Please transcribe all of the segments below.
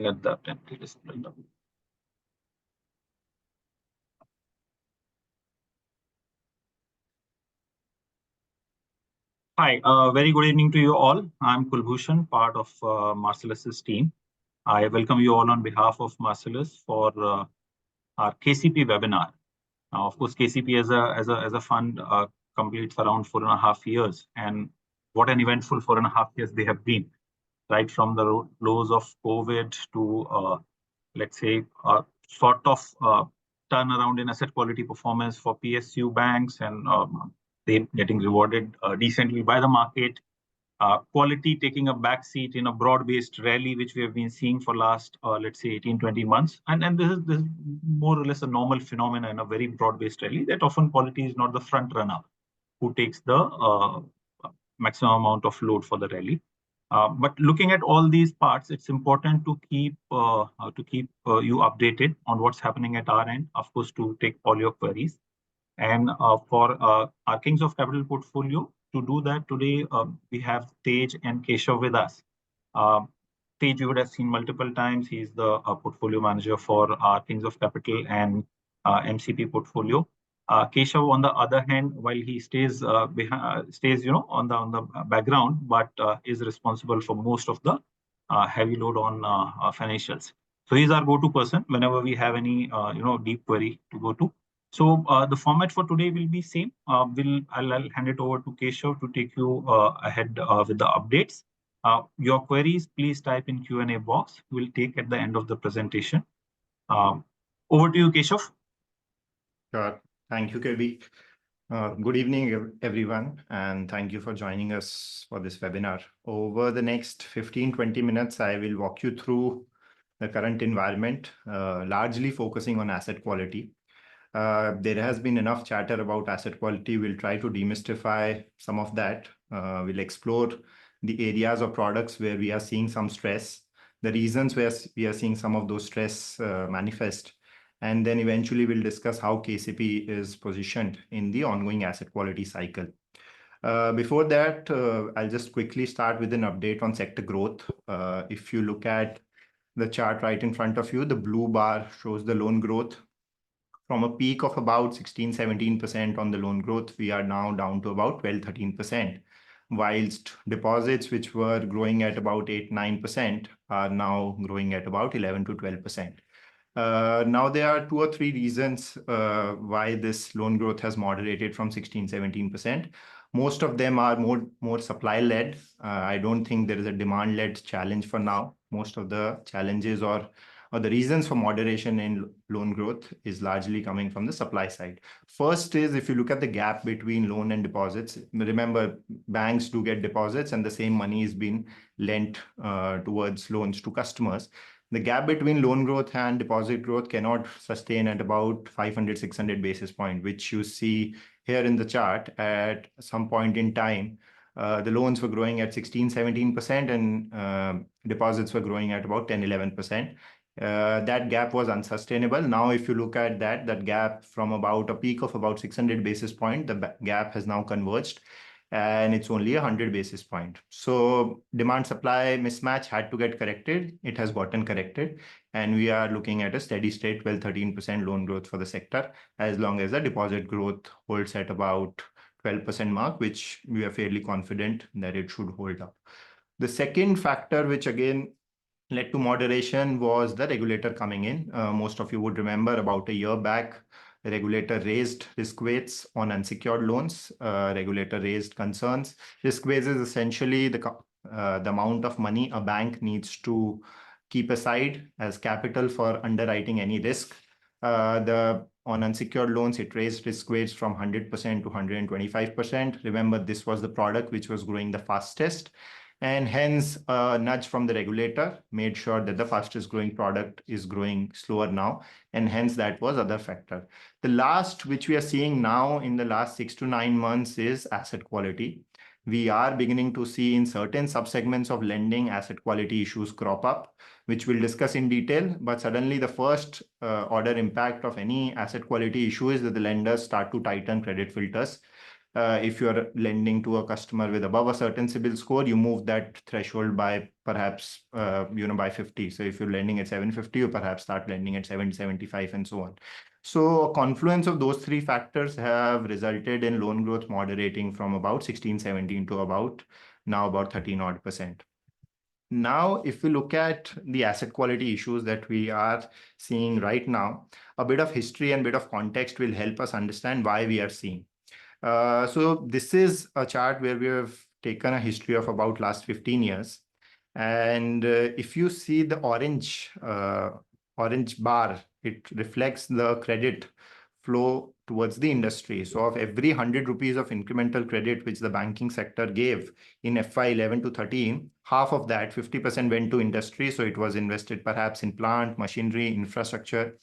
Get that empty display now. Hi, very good evening to you all. I'm Kulbhushan, part of Marcellus' team. I welcome you all on behalf of Marcellus for our KCP webinar. Now, of course, KCP as a fund completes around 4.5 years, and what an eventful 4.5 years they have been, right from the lows of COVID to let's say sort of turnaround in asset quality performance for PSU banks, and they getting rewarded decently by the market. Quality taking a back seat in a broad-based rally, which we have been seeing for last, let's say, 18-20 months. And this is more or less a normal phenomenon in a very broad-based rally, that often quality is not the front runner who takes the maximum amount of load for the rally. But looking at all these parts, it's important to keep you updated on what's happening at our end, of course, to take all your queries. And for our Kings of Capital portfolio, to do that today, we have Tej and Keshav with us. Tej, you would have seen multiple times. He's the portfolio manager for our Kings of Capital and MCP portfolio. Keshav, on the other hand, while he stays on the background, but is responsible for most of the heavy load on financials. So he's our go-to person whenever we have any deep query to go to. So the format for today will be same. I'll hand it over to Keshav to take you ahead with the updates. Your queries, please type in Q&A box. We'll take at the end of the presentation. Over to you, Keshav. Sure. Thank you, Kirby. Good evening, everyone, and thank you for joining us for this webinar. Over the next 15-20 minutes, I will walk you through the current environment, largely focusing on asset quality. There has been enough chatter about asset quality. We'll try to demystify some of that. We'll explore the areas of products where we are seeing some stress, the reasons where we are seeing some of those stress manifest, and then eventually we'll discuss how KCP is positioned in the ongoing asset quality cycle. Before that, I'll just quickly start with an update on sector growth. If you look at the chart right in front of you, the blue bar shows the loan growth. From a peak of about 16-17% on the loan growth, we are now down to about 12-13%, whilst deposits, which were growing at about 8-9%, are now growing at about 11-12%. Now, there are 2 or 3 reasons why this loan growth has moderated from 16-17%. Most of them are more supply-led. I don't think there is a demand-led challenge for now. Most of the challenges or the reasons for moderation in loan growth is largely coming from the supply side. First is, if you look at the gap between loan and deposits, remember, banks do get deposits and the same money is being lent towards loans to customers. The gap between loan growth and deposit growth cannot sustain at about 500-600 basis points, which you see here in the chart. At some point in time, the loans were growing at 16-17% and deposits were growing at about 10-11%. That gap was unsustainable. Now, if you look at that gap from about a peak of about 600 basis points, the gap has now converged and it's only 100 basis points. So demand supply mismatch had to get corrected. It has gotten corrected. And we are looking at a steady state 12-13% loan growth for the sector, as long as the deposit growth holds at about 12% mark, which we are fairly confident that it should hold up. The second factor, which again led to moderation, was the regulator coming in. Most of you would remember about a year back, the regulator raised risk weights on unsecured loans. Regulator raised concerns. Risk weights is essentially the amount of money a bank needs to keep aside as capital for underwriting any risk. On unsecured loans, it raised risk weights from 100% to 125%. Remember, this was the product which was growing the fastest. And hence, a nudge from the regulator made sure that the fastest growing product is growing slower now. And hence, that was other factor. The last, which we are seeing now in the last 6 to 9 months, is asset quality. We are beginning to see in certain subsegments of lending asset quality issues crop up, which we'll discuss in detail. But suddenly, the first order impact of any asset quality issue is that the lenders start to tighten credit filters. If you're lending to a customer with above a certain CIBIL score, you move that threshold by perhaps, by 50. So if you're lending at 750, you perhaps start lending at 775 and so on. So a confluence of those three factors have resulted in loan growth moderating from about 16, 17 to about 13 odd percent. Now, if we look at the asset quality issues that we are seeing right now, a bit of history and bit of context will help us understand why we are seeing. So this is a chart where we have taken a history of about last 15 years. And if you see the orange bar, it reflects the credit flow towards the industry. So of every 100 rupees of incremental credit which the banking sector gave in FY 11 to 13, half of that, 50% went to industry. So it was invested perhaps in plant, machinery, infrastructure.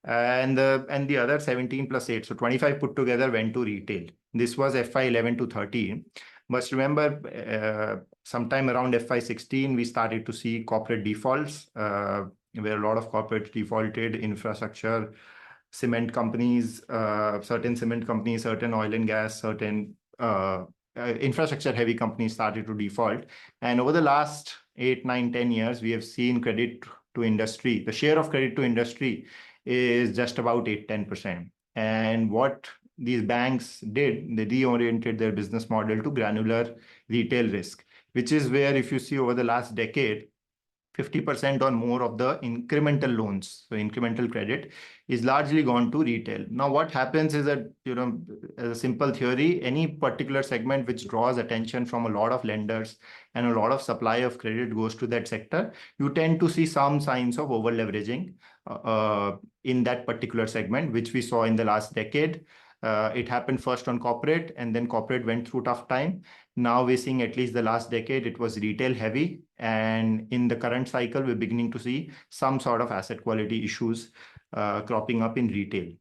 And the other 17 plus 8, so 25 put together went to retail. This was FY 11 to 13. But remember, sometime around FY 16, we started to see corporate defaults, where a lot of corporates defaulted, infrastructure, cement companies, certain oil and gas, certain infrastructure heavy companies started to default. And over the last 8, 9, 10 years, we have seen credit to industry. The share of credit to industry is just about 8-10%. And what these banks did, they reoriented their business model to granular retail risk, which is where, if you see over the last decade, 50% or more of the incremental loans, so incremental credit, is largely gone to retail. Now, what happens is that, as a simple theory, any particular segment which draws attention from a lot of lenders and a lot of supply of credit goes to that sector, you tend to see some signs of over-leveraging in that particular segment, which we saw in the last decade. It happened first on corporate, and then corporate went through tough time. Now we're seeing at least the last decade, it was retail heavy. And in the current cycle, we're beginning to see some sort of asset quality issues cropping up in retail.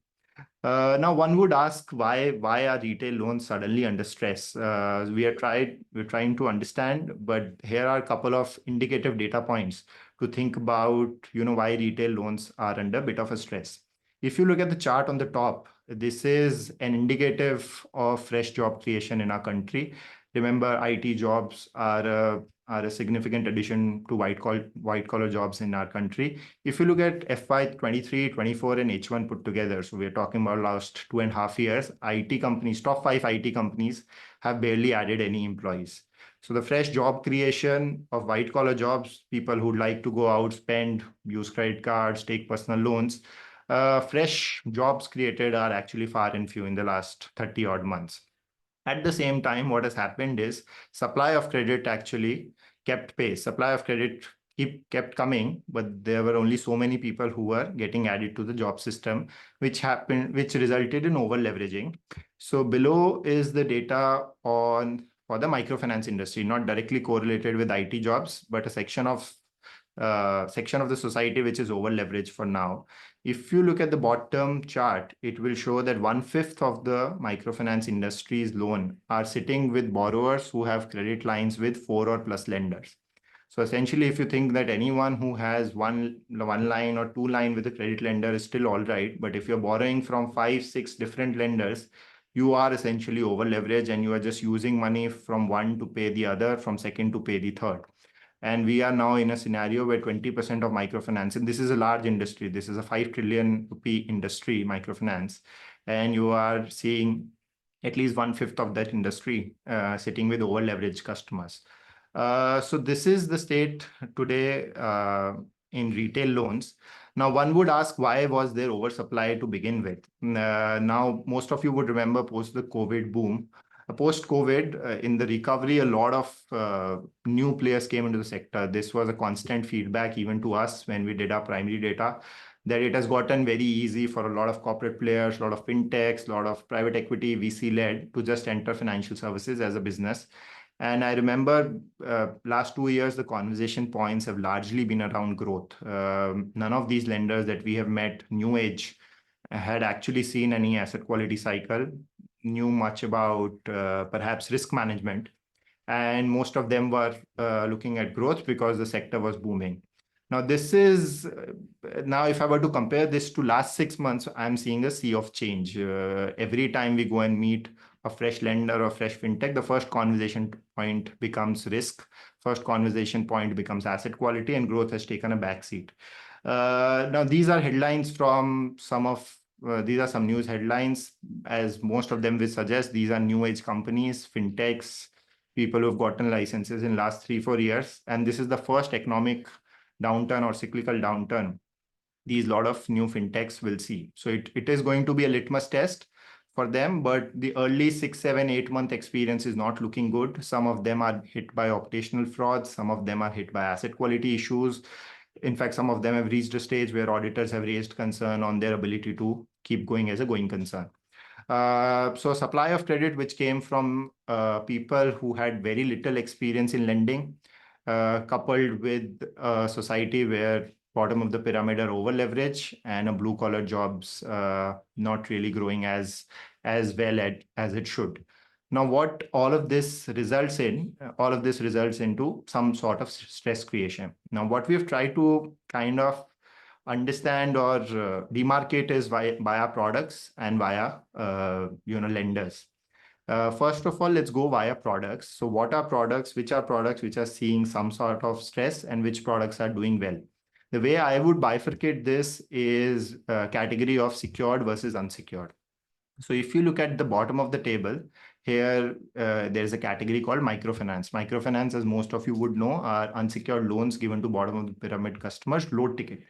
Now, one would ask why are retail loans suddenly under stress? We're trying to understand, but here are a couple of indicative data points to think about, why retail loans are under a bit of a stress. If you look at the chart on the top, this is an indicative of fresh job creation in our country. Remember, IT jobs are a significant addition to white collar jobs in our country. If you look at FY 23, 24 and H1 put together, so we're talking about last 2.5 years, IT companies, top 5 IT companies have barely added any employees. So the fresh job creation of white collar jobs, people who'd like to go out, spend, use credit cards, take personal loans, fresh jobs created are actually far and few in the last 30 odd months. At the same time, what has happened is supply of credit actually kept pace. Supply of credit kept coming, but there were only so many people who were getting added to the job system, which resulted in over leveraging. So below is the data for the microfinance industry, not directly correlated with IT jobs, but a section of the society which is over leveraged for now. If you look at the bottom chart, it will show that 1/5 of the microfinance industry's loan are sitting with borrowers who have credit lines with 4 or plus lenders. So essentially, if you think that anyone who has one line or 2 line with a credit lender is still all right, but if you're borrowing from 5, 6 different lenders, you are essentially over leveraged and you are just using money from one to pay the other, from second to pay the third. And we are now in a scenario where 20% of microfinance, and this is a large industry, this is a 5 trillion rupee industry, microfinance, and you are seeing at least 1/5 of that industry sitting with over leveraged customers. So this is the state today in retail loans. Now, one would ask, why was there oversupply to begin with? Now, most of you would remember post the COVID boom. Post-COVID, in the recovery, a lot of new players came into the sector. This was a constant feedback even to us when we did our primary data, that it has gotten very easy for a lot of corporate players, a lot of fintechs, a lot of private equity, VC-led, to just enter financial services as a business. And I remember last 2 years, the conversation points have largely been around growth. None of these lenders that we have met, new age, had actually seen any asset quality cycle, knew much about perhaps risk management. And most of them were looking at growth because the sector was booming. Now, this is, now if I were to compare this to last 6 months, I'm seeing a sea of change. Every time we go and meet a fresh lender or fresh fintech, the first conversation point becomes risk. First conversation point becomes asset quality, and growth has taken a backseat. Now, these are headlines from these are some news headlines, as most of them will suggest. These are new age companies, fintechs, people who have gotten licenses in last 3-4 years. And this is the first economic downturn or cyclical downturn these lot of new fintechs will see. So it is going to be a litmus test for them, but the early 6, 7, 8 month experience is not looking good. Some of them are hit by operational frauds. Some of them are hit by asset quality issues. In fact, some of them have reached a stage where auditors have raised concern on their ability to keep going as a going concern. So supply of credit, which came from people who had very little experience in lending, coupled with a society where bottom of the pyramid are over leverage and a blue collar jobs not really growing as well as it should. Now, what all of this results into some sort of stress creation. Now, what we've tried to kind of understand or demarcate is via products and via lenders. First of all, let's go via products. So what are products? Which are products which are seeing some sort of stress, and which products are doing well? The way I would bifurcate this is a category of secured versus unsecured. So if you look at the bottom of the table, here there's a category called microfinance. Microfinance, as most of you would know, are unsecured loans given to bottom of the pyramid customers, low ticket.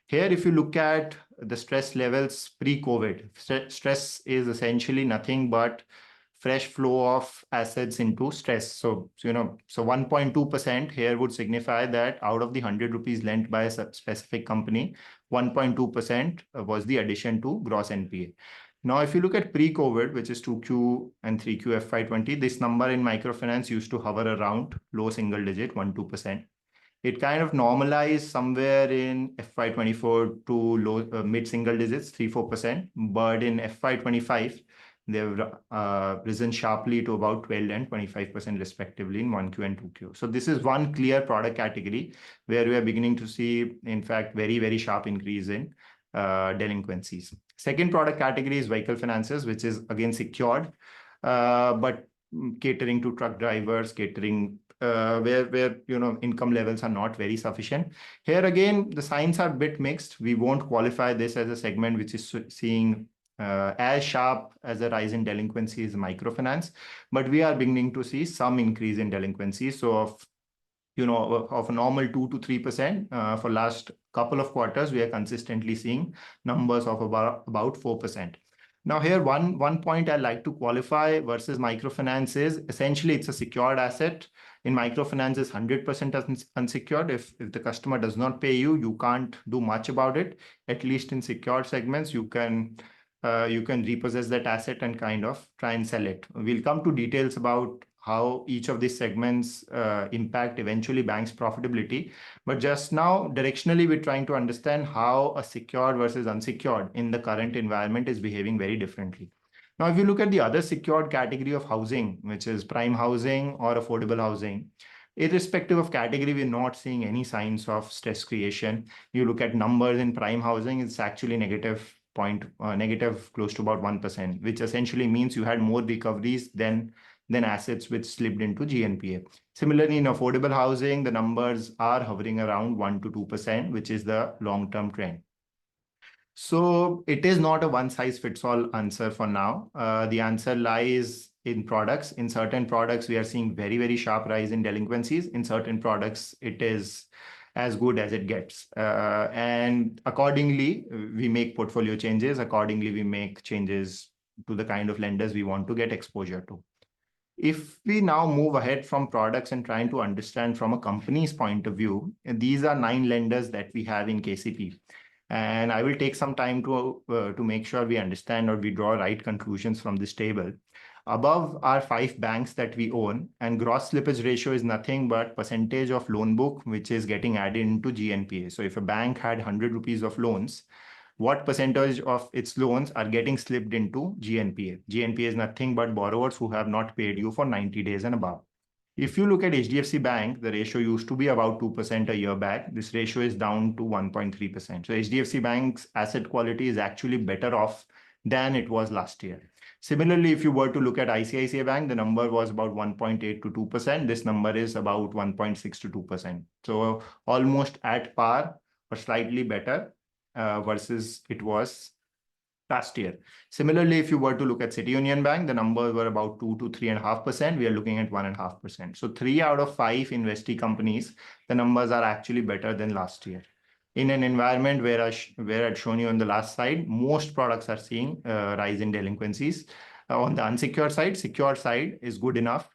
Here, if you look at the stress levels pre-COVID, stress is essentially nothing but fresh flow of assets into stress. So 1.2% here would signify that out of the 100 rupees lent by a specific company, 1.2% was the addition to gross NPA. Now, if you look at pre-COVID, which is 2Q and 3Q FY20, this number in microfinance used to hover around low single digit, 1-2%. It kind of normalized somewhere in FY24 to low mid single digits, 3-4%. But in FY25, they've risen sharply to about 12 and 25% respectively in 1Q and 2Q. So this is one clear product category where we are beginning to see, in fact, very, very sharp increase in delinquencies. Second product category is vehicle finances, which is again secured, but catering to truck drivers, catering where income levels are not very sufficient. Here again, the signs are a bit mixed. We won't qualify this as a segment which is seeing as sharp as a rise in delinquency as microfinance, but we are beginning to see some increase in delinquency. So of a normal 2 to 3% for last couple of quarters, we are consistently seeing numbers of about 4%. Now here, one point I like to qualify versus microfinance is essentially it's a secured asset. In microfinance, is 100% unsecured. If the customer does not pay you, you can't do much about it. At least in secured segments, you can repossess that asset and kind of try and sell it. We'll come to details about how each of these segments impact eventually banks' profitability. But just now, directionally, we're trying to understand how a secured versus unsecured in the current environment is behaving very differently. Now, if you look at the other secured category of housing, which is prime housing or affordable housing, irrespective of category, we're not seeing any signs of stress creation. You look at numbers in prime housing, it's actually negative close to about 1%, which essentially means you had more recoveries than assets which slipped into GNPA. Similarly, in affordable housing, the numbers are hovering around 1 to 2%, which is the long-term trend. So it is not a one-size-fits-all answer for now. The answer lies in products. In certain products, we are seeing very, very sharp rise in delinquencies. In certain products, it is as good as it gets. And accordingly, we make portfolio changes. Accordingly, we make changes to the kind of lenders we want to get exposure to. If we now move ahead from products and trying to understand from a company's point of view, these are 9 lenders that we have in KCP. And I will take some time to make sure we understand or we draw right conclusions from this table. Above are 5 banks that we own, and gross slippage ratio is nothing but percentage of loan book which is getting added into GNPA. So if a bank had 100 rupees of loans, what percentage of its loans are getting slipped into GNPA? GNPA is nothing but borrowers who have not paid you for 90 days and above. If you look at HDFC Bank, the ratio used to be about 2% a year back. This ratio is down to 1.3%. So HDFC Bank's asset quality is actually better off than it was last year. Similarly, if you were to look at ICICI Bank, the number was about 1.8 to 2%. This number is about 1.6 to 2%. So almost at par or slightly better versus it was last year. Similarly, if you were to look at City Union Bank, the numbers were about 2 to 3.5%. We are looking at 1.5%. So 3 out of 5 investee companies, the numbers are actually better than last year. In an environment where I'd shown you on the last slide, most products are seeing rise in delinquencies. On the unsecured side, secured side is good enough,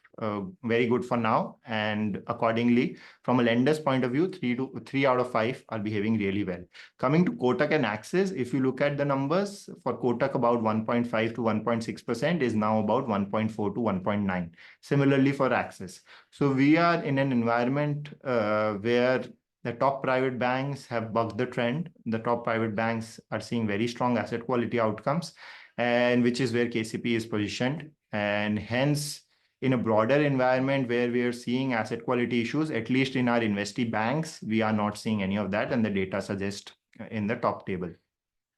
very good for now. And accordingly, from a lender's point of view, 3 out of 5 are behaving really well. Coming to Kotak and Axis, if you look at the numbers, for Kotak about 1.5 to 1.6% is now about 1.4 to 1.9. Similarly for Axis. So we are in an environment where the top private banks have bucked the trend. The top private banks are seeing very strong asset quality outcomes, and which is where KCP is positioned. And hence, in a broader environment where we are seeing asset quality issues, at least in our investee banks, we are not seeing any of that, and the data suggests in the top table.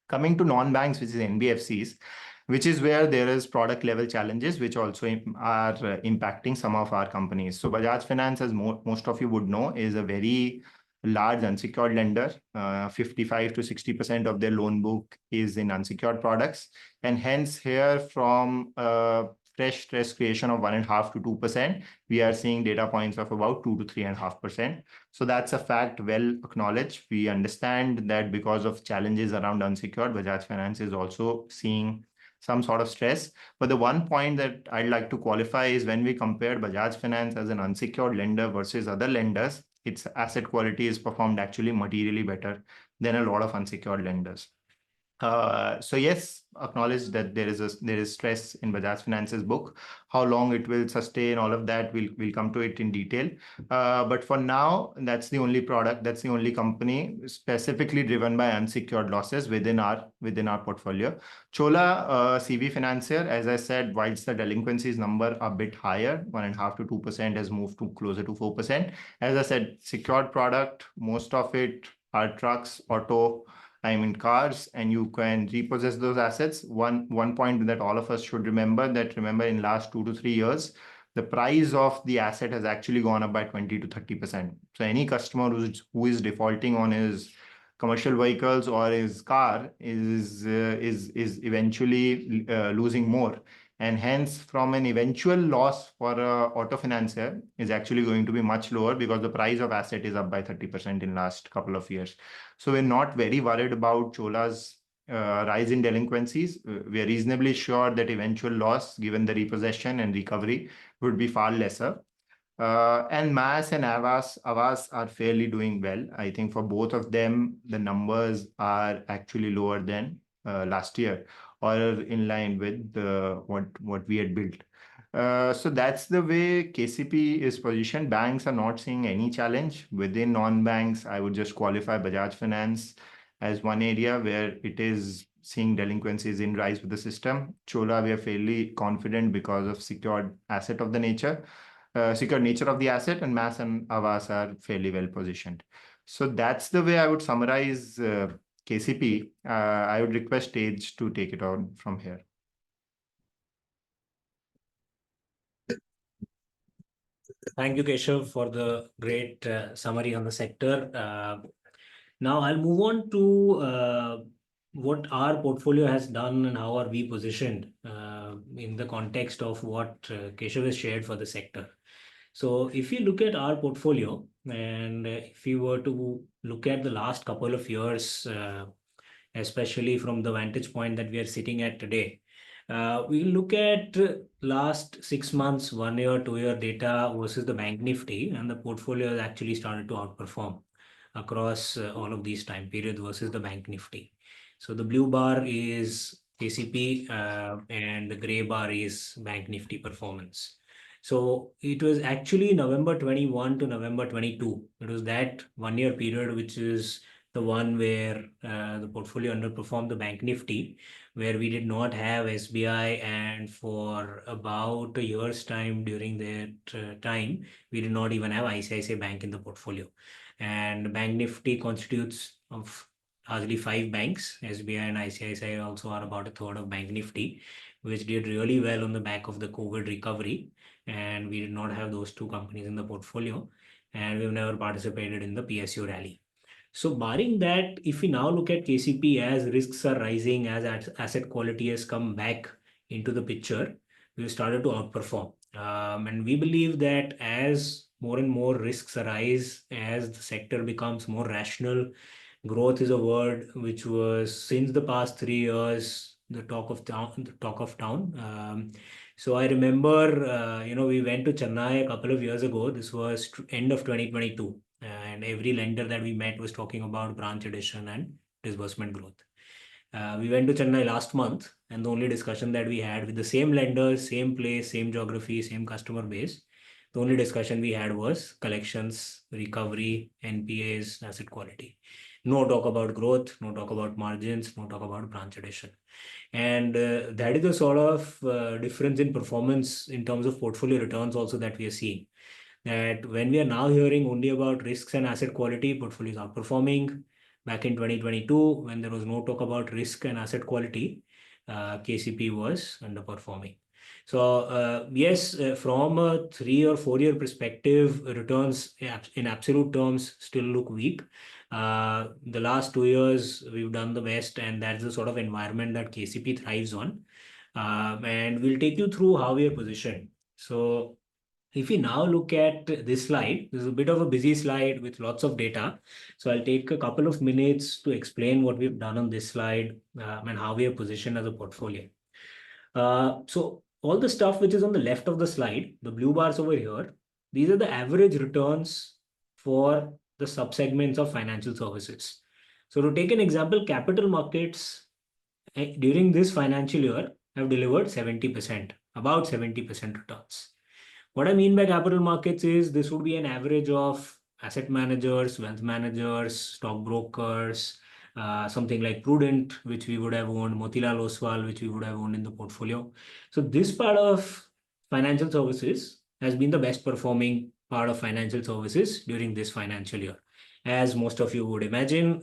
Coming to non-banks, which is NBFCs, which is where there is product level challenges, which also are impacting some of our companies. So Bajaj Finance, as most of you would know, is a very large unsecured lender. 55 to 60% of their loan book is in unsecured products. And hence here from fresh stress creation of 1.5 to 2%, we are seeing data points of about 2 to 3.5%. So that's a fact well acknowledged. We understand that because of challenges around unsecured, Bajaj Finance is also seeing some sort of stress. But the one point that I'd like to qualify is when we compare Bajaj Finance as an unsecured lender versus other lenders, its asset quality is performed actually materially better than a lot of unsecured lenders. So yes, acknowledge that there is stress in Bajaj Finance's book. How long it will sustain, all of that, we'll come to it in detail. But for now, that's the only product, that's the only company specifically driven by unsecured losses within our portfolio. Chola CV Financier, as I said, whilst the delinquencies number are a bit higher, 1.5 to 2% has moved to closer to 4%. As I said, secured product, most of it are trucks, auto, cars, and you can repossess those assets. One point that all of us should remember in last 2 to 3 years, the price of the asset has actually gone up by 20 to 30%. So any customer who is defaulting on his commercial vehicles or his car is eventually losing more. And hence, from an eventual loss for an auto financier is actually going to be much lower because the price of asset is up by 30% in last couple of years. So we're not very worried about Chola's rise in delinquencies. We are reasonably sure that eventual loss, given the repossession and recovery, would be far lesser. And Mass and Avas are fairly doing well. I think for both of them, the numbers are actually lower than last year, or in line with what we had built. So that's the way KCP is positioned. Banks are not seeing any challenge. Within non-banks, I would just qualify Bajaj Finance as one area where it is seeing delinquencies in rise with the system. Chola, we are fairly confident because of secured nature of the asset, and Mass and Avas are fairly well positioned. So that's the way I would summarize KCP. I would request Tej to take it on from here. Thank you, Keshav, for the great summary on the sector. Now I'll move on to what our portfolio has done and how are we positioned in the context of what Keshav has shared for the sector. So if you look at our portfolio, and if you were to look at the last couple of years, especially from the vantage point that we are sitting at today, we look at last 6 months, 1 year, 2 year data versus the Bank Nifty, and the portfolio has actually started to outperform across all of these time periods versus the Bank Nifty. So the blue bar is KCP and the gray bar is Bank Nifty performance. So it was actually November 21 to November 22. It was that 1 year period, which is the one where the portfolio underperformed the Bank Nifty, where we did not have SBI, and for about a year's time during that time, we did not even have ICICI Bank in the portfolio. And Bank Nifty constitutes of largely 5 banks. SBI and ICICI also are about a third of Bank Nifty, which did really well on the back of the COVID recovery. And we did not have those 2 companies in the portfolio. And we've never participated in the PSU rally. So barring that, if we now look at KCP as risks are rising, as asset quality has come back into the picture, we've started to outperform. And we believe that as more and more risks arise, as the sector becomes more rational, growth is a word which was since the past 3 years the talk of town. So I remember, we went to Chennai a couple of years ago. This was end of 2022, and every lender that we met was talking about branch addition and disbursement growth. We went to Chennai last month, and the only discussion that we had with the same lenders, same place, same geography, same customer base, the only discussion we had was collections, recovery, NPAs, asset quality. No talk about growth, no talk about margins, no talk about branch addition. And that is the sort of difference in performance in terms of portfolio returns also that we are seeing. That when we are now hearing only about risks and asset quality, portfolios are outperforming. Back in 2022, when there was no talk about risk and asset quality, KCP was underperforming. So yes, from a 3 or 4 year perspective, returns in absolute terms still look weak. The last 2 years, we've done the best, and that's the sort of environment that KCP thrives on. And we'll take you through how we are positioned. So if we now look at this slide, this is a bit of a busy slide with lots of data. So I'll take a couple of minutes to explain what we've done on this slide and how we are positioned as a portfolio. So all the stuff which is on the left of the slide, the blue bars over here, these are the average returns for the subsegments of financial services. So to take an example, capital markets during this financial year have delivered 70%, about 70% returns. What I mean by capital markets is this would be an average of asset managers, wealth managers, stockbrokers, something like Prudent, which we would have owned, Motilal Oswal, which we would have owned in the portfolio. So this part of financial services has been the best performing part of financial services during this financial year. As most of you would imagine,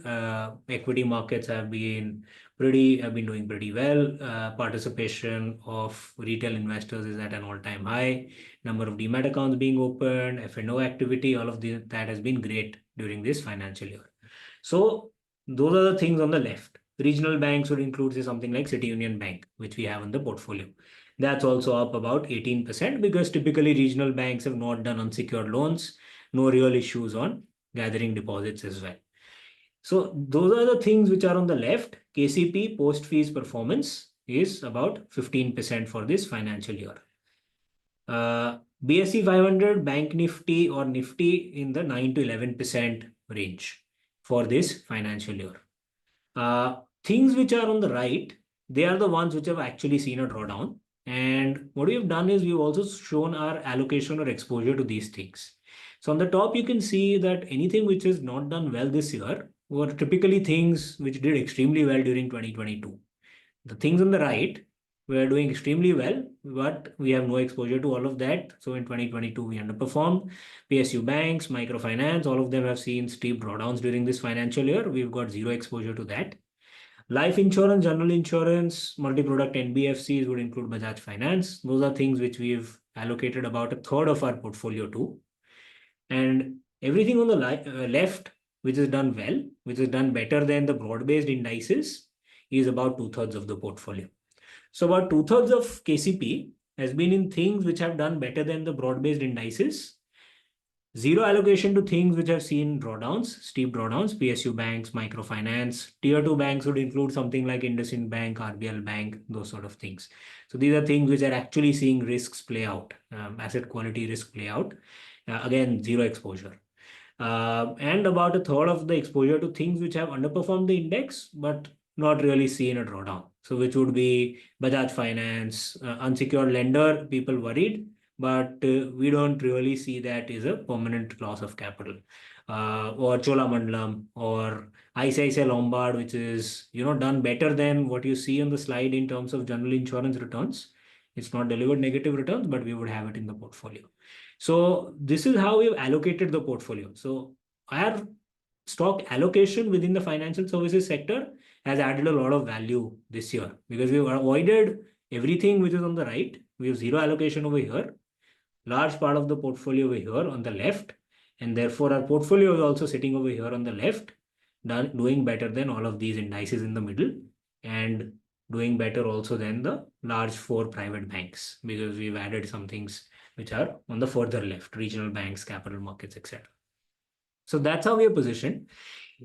equity markets have been doing pretty well. Participation of retail investors is at an all-time high. Number of demat accounts being opened, F&O activity, all of that has been great during this financial year. So those are the things on the left. Regional banks would include, say, something like City Union Bank, which we have in the portfolio. That's also up about 18% because typically regional banks have not done unsecured loans, no real issues on gathering deposits as well. So those are the things which are on the left. KCP post fees performance is about 15% for this financial year. BSE 500, Bank Nifty or Nifty in the 9 to 11% range for this financial year. Things which are on the right, they are the ones which have actually seen a drawdown. And what we've done is we've also shown our allocation or exposure to these things. So on the top, you can see that anything which is not done well this year were typically things which did extremely well during 2022. The things on the right were doing extremely well, but we have no exposure to all of that. So in 2022, we underperformed. PSU banks, microfinance, all of them have seen steep drawdowns during this financial year. We've got zero exposure to that. Life insurance, general insurance, multi-product NBFCs would include Bajaj Finance. Those are things which we've allocated about a third of our portfolio to. And everything on the left, which is done well, which is done better than the broad-based indices, is about 2/3 of the portfolio. So about 2/3 of KCP has been in things which have done better than the broad-based indices. Zero allocation to things which have seen drawdowns, steep drawdowns, PSU banks, microfinance. Tier 2 banks would include something like IndusInd Bank, RBL Bank, those sort of things. So these are things which are actually seeing risks play out, asset quality risk play out. Again, zero exposure. And about a third of the exposure to things which have underperformed the index, but not really seen a drawdown. So which would be Bajaj Finance, unsecured lender, people worried, but we don't really see that as a permanent loss of capital. Or Cholamandalam or ICICI Lombard, which is done better than what you see on the slide in terms of general insurance returns. It's not delivered negative returns, but we would have it in the portfolio. So this is how we've allocated the portfolio. So our stock allocation within the financial services sector has added a lot of value this year because we've avoided everything which is on the right. We have zero allocation over here, large part of the portfolio over here on the left, and therefore our portfolio is also sitting over here on the left, doing better than all of these indices in the middle, and doing better also than the large 4 private banks because we've added some things which are on the further left, regional banks, capital markets, etc. So that's how we are positioned.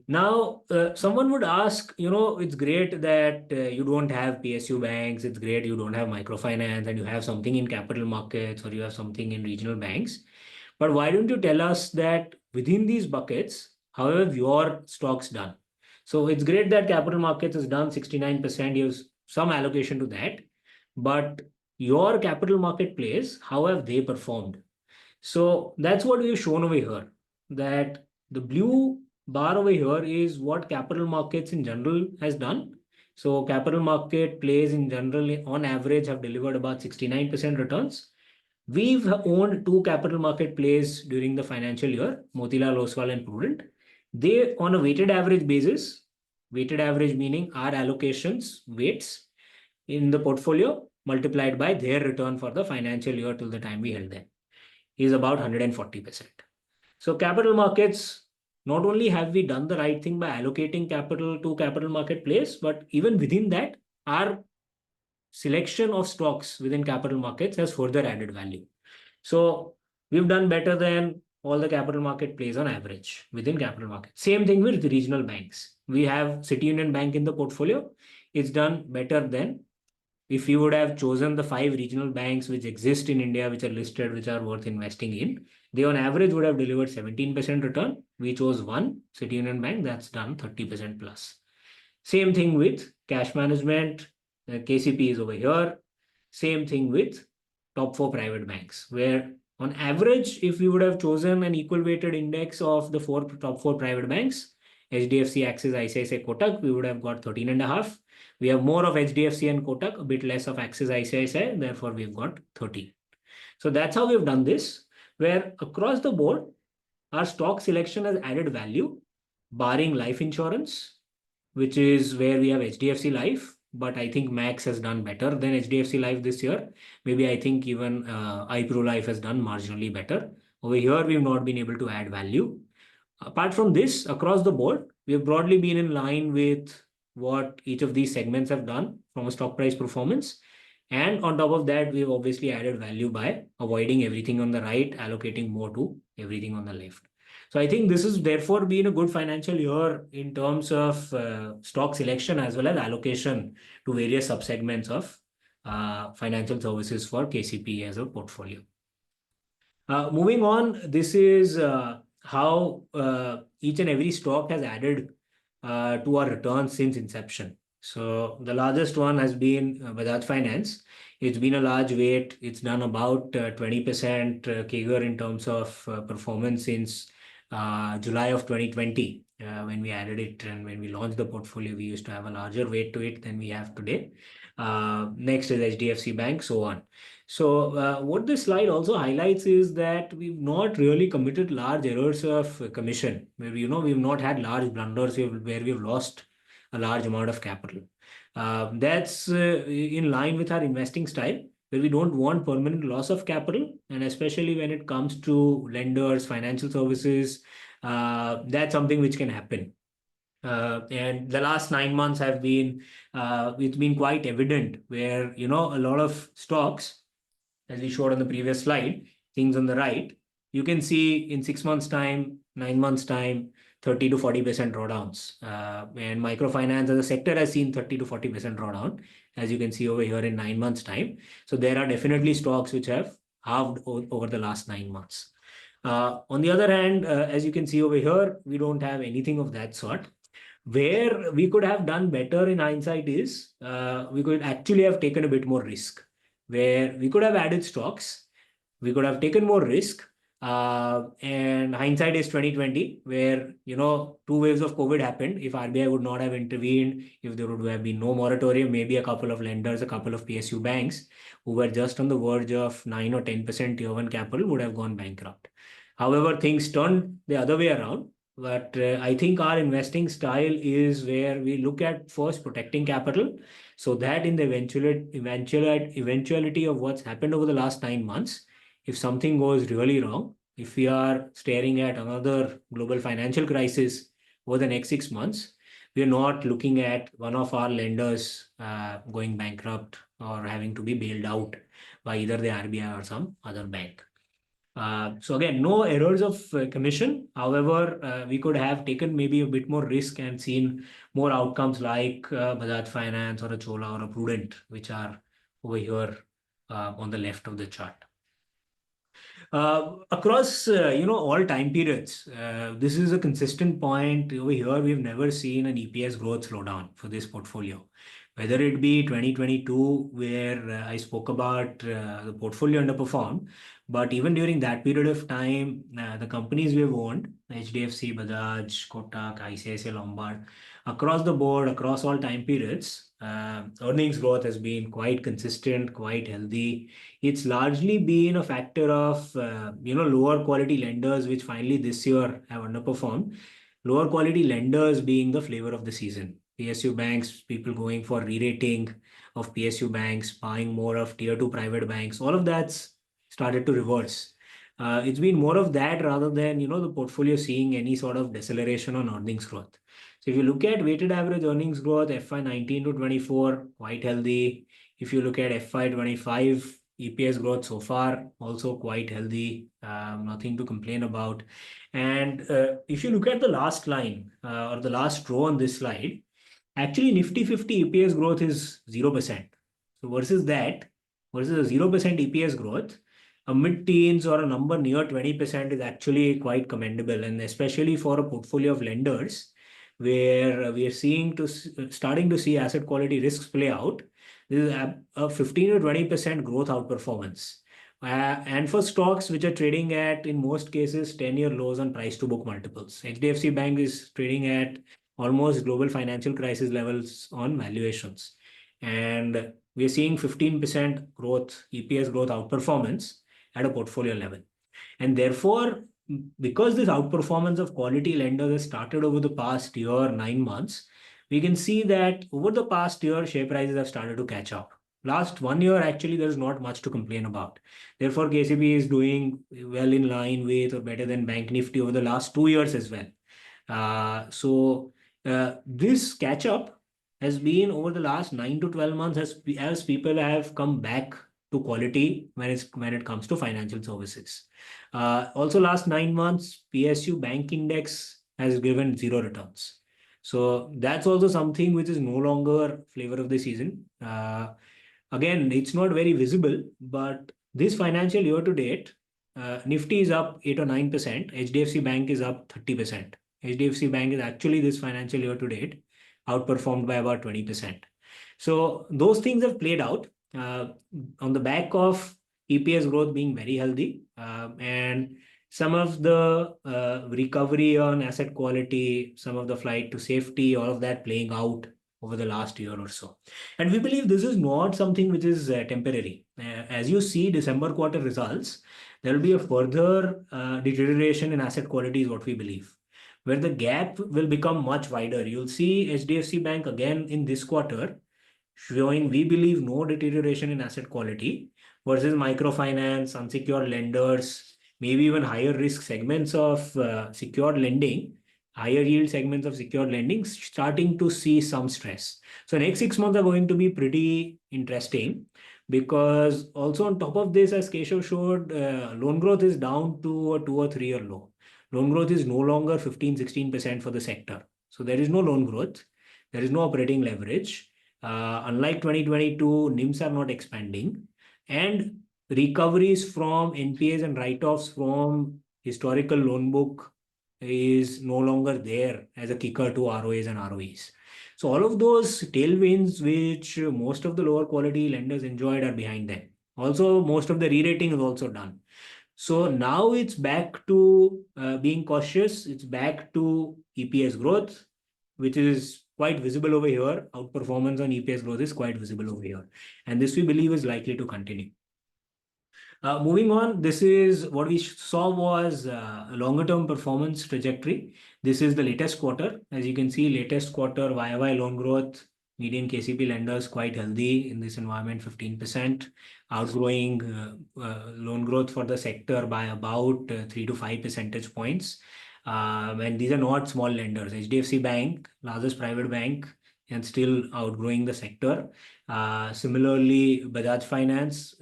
Now, someone would ask, it's great that you don't have PSU banks. It's great you don't have microfinance and you have something in capital markets or you have something in regional banks. But why don't you tell us that within these buckets, how have your stocks done? So it's great that capital markets has done 69%. You have some allocation to that. But your capital market plays, how have they performed? So that's what we've shown over here, that the blue bar over here is what capital markets in general has done. So capital market plays in general on average have delivered about 69% returns. We've owned 2 capital market plays during the financial year, Motilal Oswal and Prudent. They, on a weighted average basis, weighted average meaning our allocations, weights in the portfolio multiplied by their return for the financial year till the time we held them, is about 140%. So capital markets, not only have we done the right thing by allocating capital to capital market place, but even within that, our selection of stocks within capital markets has further added value. So we've done better than all the capital market plays on average within capital markets. Same thing with the regional banks. We have City Union Bank in the portfolio. It's done better than if you would have chosen the 5 regional banks which exist in India, which are listed, which are worth investing in. They on average would have delivered 17% return. We chose one, City Union Bank, that's done 30% plus. Same thing with cash management. KCP is over here. Same thing with top 4 private banks, where on average, if we would have chosen an equal weighted index of the top 4 private banks, HDFC, Axis, ICICI, Kotak, we would have got 13.5. We have more of HDFC and Kotak, a bit less of Axis, ICICI, therefore we've got 30. So that's how we've done this, where across the board, our stock selection has added value, barring life insurance, which is where we have HDFC Life. But I think Max has done better than HDFC Life this year. Maybe I think even iPro Life has done marginally better. Over here, we've not been able to add value. Apart from this, across the board, we've broadly been in line with what each of these segments have done from a stock price performance. And on top of that, we've obviously added value by avoiding everything on the right, allocating more to everything on the left. So I think this has therefore been a good financial year in terms of stock selection as well as allocation to various subsegments of financial services for KCP as a portfolio. Moving on, this is how each and every stock has added to our returns since inception. So the largest one has been Bajaj Finance. It's been a large weight. It's done about 20% CAGR in terms of performance since July of 2020, when we added it and when we launched the portfolio, we used to have a larger weight to it than we have today. Next is HDFC Bank, so on. So what this slide also highlights is that we've not really committed large errors of commission, where we've not had large blunders where we've lost a large amount of capital. That's in line with our investing style, where we don't want permanent loss of capital, and especially when it comes to lenders, financial services, that's something which can happen. And the last 9 months have been, it's been quite evident where, a lot of stocks, as we showed on the previous slide, things on the right, you can see in 6 months' time, 9 months' time, 30 to 40% drawdowns. And microfinance as a sector has seen 30 to 40% drawdown, as you can see over here in 9 months' time. So there are definitely stocks which have halved over the last 9 months. On the other hand, as you can see over here, we don't have anything of that sort. Where we could have done better in hindsight is we could actually have taken a bit more risk, where we could have added stocks, we could have taken more risk. And hindsight is 2020, where 2 waves of COVID happened. If RBI would not have intervened, if there would have been no moratorium, maybe a couple of lenders, a couple of PSU banks who were just on the verge of 9 or 10% tier 1 capital would have gone bankrupt. However, things turned the other way around, But I think our investing style is where we look at first protecting capital, so that in the eventuality of what's happened over the last 9 months, if something goes really wrong, if we are staring at another global financial crisis over the next 6 months, we are not looking at one of our lenders going bankrupt or having to be bailed out by either the RBI or some other bank. So again, no errors of commission. However, we could have taken maybe a bit more risk and seen more outcomes like Bajaj Finance or a Chola or a Prudent, which are over here on the left of the chart. Across all time periods, this is a consistent point. Over here, we've never seen an EPS growth slowdown for this portfolio. Whether it be 2022, where I spoke about the portfolio underperformed, but even during that period of time, the companies we've owned, HDFC, Bajaj, Kotak, ICICI Lombard, across the board, across all time periods, earnings growth has been quite consistent, quite healthy. It's largely been a factor of lower quality lenders, which finally this year have underperformed. Lower quality lenders being the flavor of the season. PSU banks, people going for re-rating of PSU banks, buying more of tier 2 private banks, all of that's started to reverse. It's been more of that rather than the portfolio seeing any sort of deceleration on earnings growth. So if you look at weighted average earnings growth, FY19 to 24, quite healthy. If you look at FY25, EPS growth so far also quite healthy, nothing to complain about. And if you look at the last line or the last row on this slide, actually Nifty 50 EPS growth is 0%. So versus a 0% EPS growth, a mid-teens or a number near 20% is actually quite commendable, and especially for a portfolio of lenders where we are starting to see asset quality risks play out. This is a 15 to 20% growth outperformance. And for stocks which are trading at, in most cases, 10-year lows on price to book multiples. HDFC Bank is trading at almost global financial crisis levels on valuations. And we're seeing 15% growth, EPS growth outperformance at a portfolio level. And therefore, because this outperformance of quality lenders has started over the past year, 9 months, we can see that over the past year, share prices have started to catch up. Last 1 year, actually, there's not much to complain about. Therefore, KCB is doing well in line with or better than Bank Nifty over the last 2 years as well. So this catch up has been over the last 9 to 12 months as people have come back to quality when it comes to financial services. Also, last 9 months, PSU Bank Index has given 0 returns. So that's also something which is no longer flavor of the season. Again, it's not very visible, but this financial year to date, Nifty is up 8 or 9%. HDFC Bank is up 30%. HDFC Bank is actually this financial year to date outperformed by about 20%. So those things have played out on the back of EPS growth being very healthy and some of the recovery on asset quality, some of the flight to safety, all of that playing out over the last year or so. And we believe this is not something which is temporary. As you see December quarter results, there will be a further deterioration in asset quality is what we believe, where the gap will become much wider. You'll see HDFC Bank again in this quarter showing, we believe, no deterioration in asset quality versus microfinance, unsecured lenders, maybe even higher risk segments of secured lending, higher yield segments of secured lending, starting to see some stress. So next 6 months are going to be pretty interesting because also on top of this, as Keshav showed, loan growth is down to a 2 or 3 year low. Loan growth is no longer 15-16% for the sector. So there is no loan growth. There is no operating leverage. Unlike 2022, NIMs are not expanding. And recoveries from NPAs and write-offs from historical loan book is no longer there as a kicker to ROAs and ROEs. So all of those tailwinds which most of the lower quality lenders enjoyed are behind them. Also, most of the re-rating is also done. So now it's back to being cautious. It's back to EPS growth, which is quite visible over here. Outperformance on EPS growth is quite visible over here. And this we believe is likely to continue. Moving on, this is what we saw was a longer term performance trajectory. This is the latest quarter. As you can see, latest quarter YY loan growth, median KCP lenders quite healthy in this environment, 15%, outgrowing loan growth for the sector by about 3 to 5 percentage points. And these are not small lenders. HDFC Bank, largest private bank, and still outgrowing the sector. Similarly, Bajaj Finance,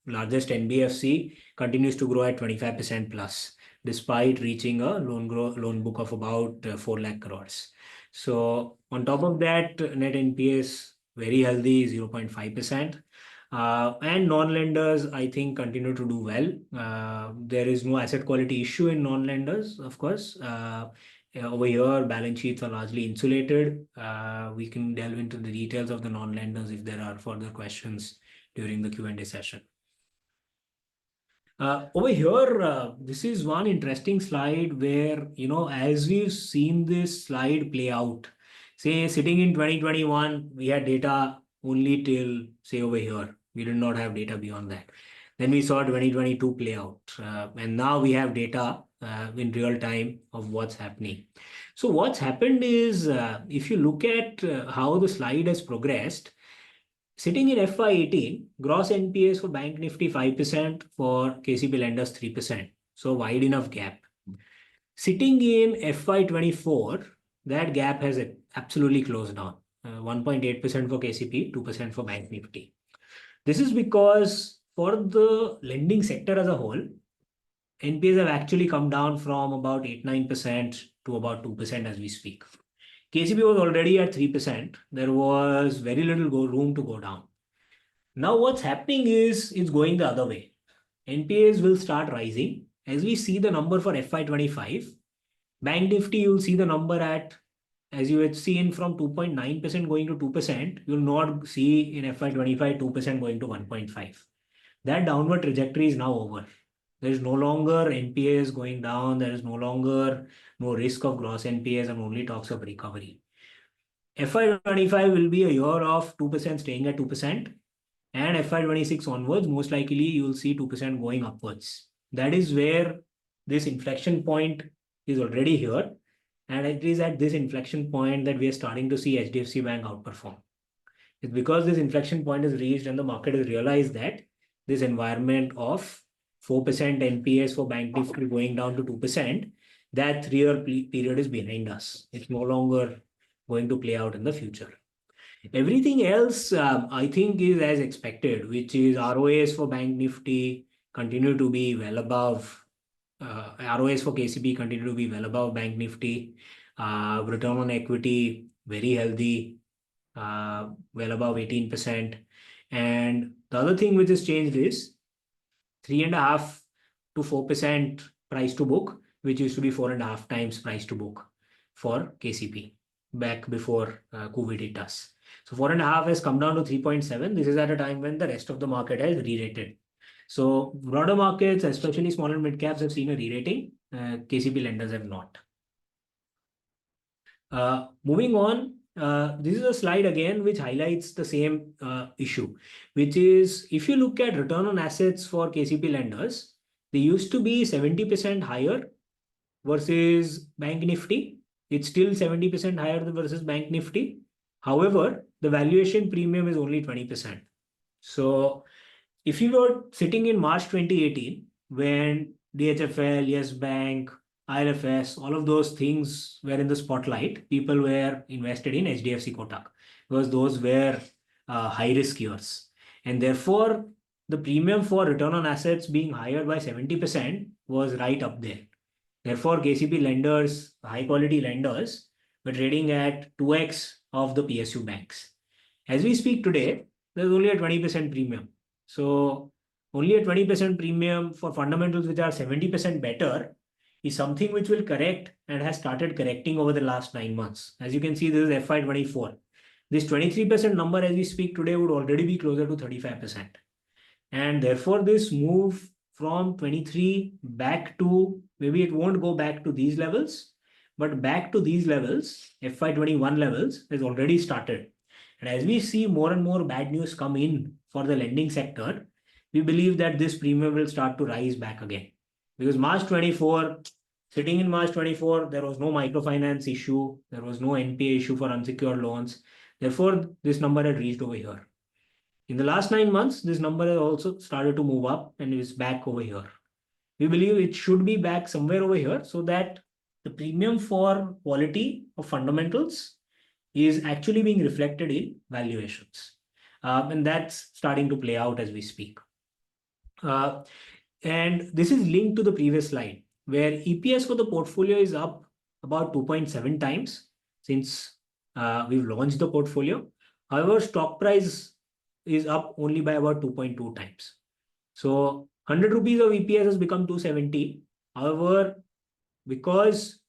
largest NBFC, continues to grow at 25% plus, despite reaching a loan book of about 4 lakh crores. So on top of that, net NPS very healthy, 0.5%. And non-lenders, I think, continue to do well. There is no asset quality issue in non-lenders, of course. Over here, balance sheets are largely insulated. We can delve into the details of the non-lenders if there are further questions during the Q&A session. Over here, this is one interesting slide where, as we've seen this slide play out, say sitting in 2021, we had data only till, say, over here. We did not have data beyond that. Then we saw 2022 play out. And now we have data in real time of what's happening. So what's happened is, if you look at how the slide has progressed, sitting in FY18, gross NPAs for Bank Nifty 5%, for KCP lenders 3%. So wide enough gap. Sitting in FY24, that gap has absolutely closed down. 1.8% for KCP, 2% for Bank Nifty. This is because for the lending sector as a whole, NPAs have actually come down from about 8-9% to about 2% as we speak. KCP was already at 3%. There was very little room to go down. Now what's happening is it's going the other way. NPAs will start rising. As we see the number for FY25, Bank Nifty, you'll see the number at, as you had seen, from 2.9% going to 2%, you'll not see in FY25 2% going to 1.5. That downward trajectory is now over. There is no longer NPAs going down. There is no longer no risk of gross NPAs and only talks of recovery. FY25 will be a year of 2% staying at 2%. And FY26 onwards, most likely you will see 2% going upwards. That is where this inflection point is already here. And it is at this inflection point that we are starting to see HDFC Bank outperform. It's because this inflection point is reached and the market has realized that this environment of 4% NPAs for Bank Nifty going down to 2%, that 3-year period is behind us. It's no longer going to play out in the future. Everything else, I think, is as expected, which is ROAs for Bank Nifty continue to be well above. ROAs for KCP continue to be well above Bank Nifty. Return on equity, very healthy, well above 18%. And the other thing which has changed is 3.5 to 4% price to book, which used to be 4.5 times price to book for KCP back before COVID hit us. So 4.5 has come down to 3.7. This is at a time when the rest of the market has re-rated. So broader markets, especially small and mid caps, have seen a re-rating. KCP lenders have not. Moving on, this is a slide again which highlights the same issue, which is if you look at return on assets for KCP lenders, they used to be 70% higher versus Bank Nifty. It's still 70% higher versus Bank Nifty. However, the valuation premium is only 20%. So if you were sitting in March 2018, when DHFL, Yes Bank, ILFS, all of those things were in the spotlight, people were invested in HDFC Kotak because those were high-risk years. And therefore, the premium for return on assets being higher by 70% was right up there. Therefore, KCP lenders, high-quality lenders, were trading at 2x of the PSU banks. As we speak today, there's only a 20% premium. So only a 20% premium for fundamentals which are 70% better is something which will correct and has started correcting over the last 9 months. As you can see, this is FY24. This 23% number as we speak today would already be closer to 35%. And therefore, this move from 23 back to, maybe it won't go back to these levels, but back to these levels, FY21 levels, has already started. And as we see more and more bad news come in for the lending sector, we believe that this premium will start to rise back again. Because March 24, sitting in March 24, there was no microfinance issue, there was no NPA issue for unsecured loans. Therefore, this number had reached over here. In the last 9 months, this number has also started to move up and is back over here. We believe it should be back somewhere over here so that the premium for quality of fundamentals is actually being reflected in valuations. And that's starting to play out as we speak. And this is linked to the previous slide, where EPS for the portfolio is up about 2.7 times since we've launched the portfolio. However, stock price is up only by about 2.2 times. So 100 rupees of EPS has become 270. However, because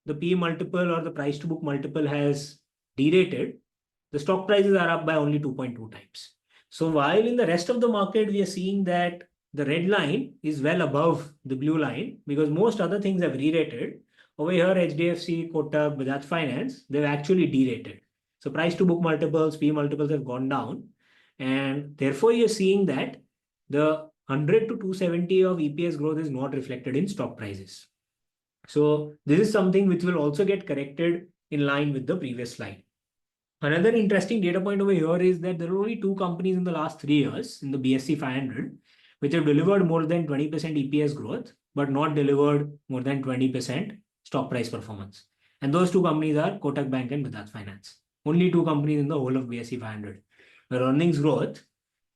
the P multiple or the price to book multiple has derated, the stock prices are up by only 2.2 times. So while in the rest of the market, we are seeing that the red line is well above the blue line because most other things have re-rated. Over here, HDFC, Kotak, Bajaj Finance, they've actually derated. So price to book multiples, P multiples have gone down. And therefore, you're seeing that the 100 to 270 of EPS growth is not reflected in stock prices. So this is something which will also get corrected in line with the previous slide. Another interesting data point over here is that there are only 2 companies in the last 3 years in the BSE 500 which have delivered more than 20% EPS growth, but not delivered more than 20% stock price performance. And those 2 companies are Kotak Bank and Bajaj Finance. Only 2 companies in the whole of BSE 500. Where earnings growth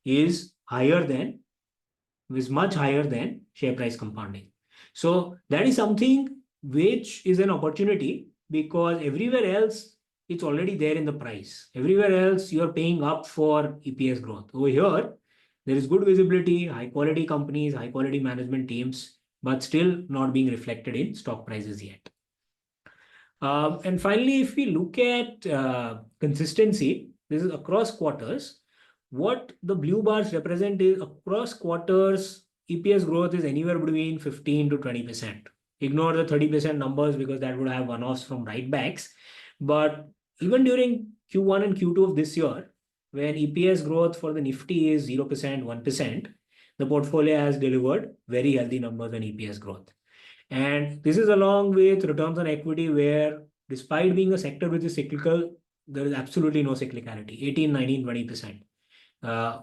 is much higher than share price compounding. So that is something which is an opportunity because everywhere else it's already there in the price. Everywhere else you're paying up for EPS growth. Over here, there is good visibility, high quality companies, high quality management teams, but still not being reflected in stock prices yet. And finally, if we look at consistency, this is across quarters. What the blue bars represent is across quarters, EPS growth is anywhere between 15 to 20%. Ignore the 30% numbers because that would have one-offs from write-backs. But even during Q1 and Q2 of this year, when EPS growth for the Nifty is 0%, 1%, the portfolio has delivered very healthy numbers on EPS growth. And this is along with returns on equity where despite being a sector which is cyclical, there is absolutely no cyclicality, 18, 19, 20%.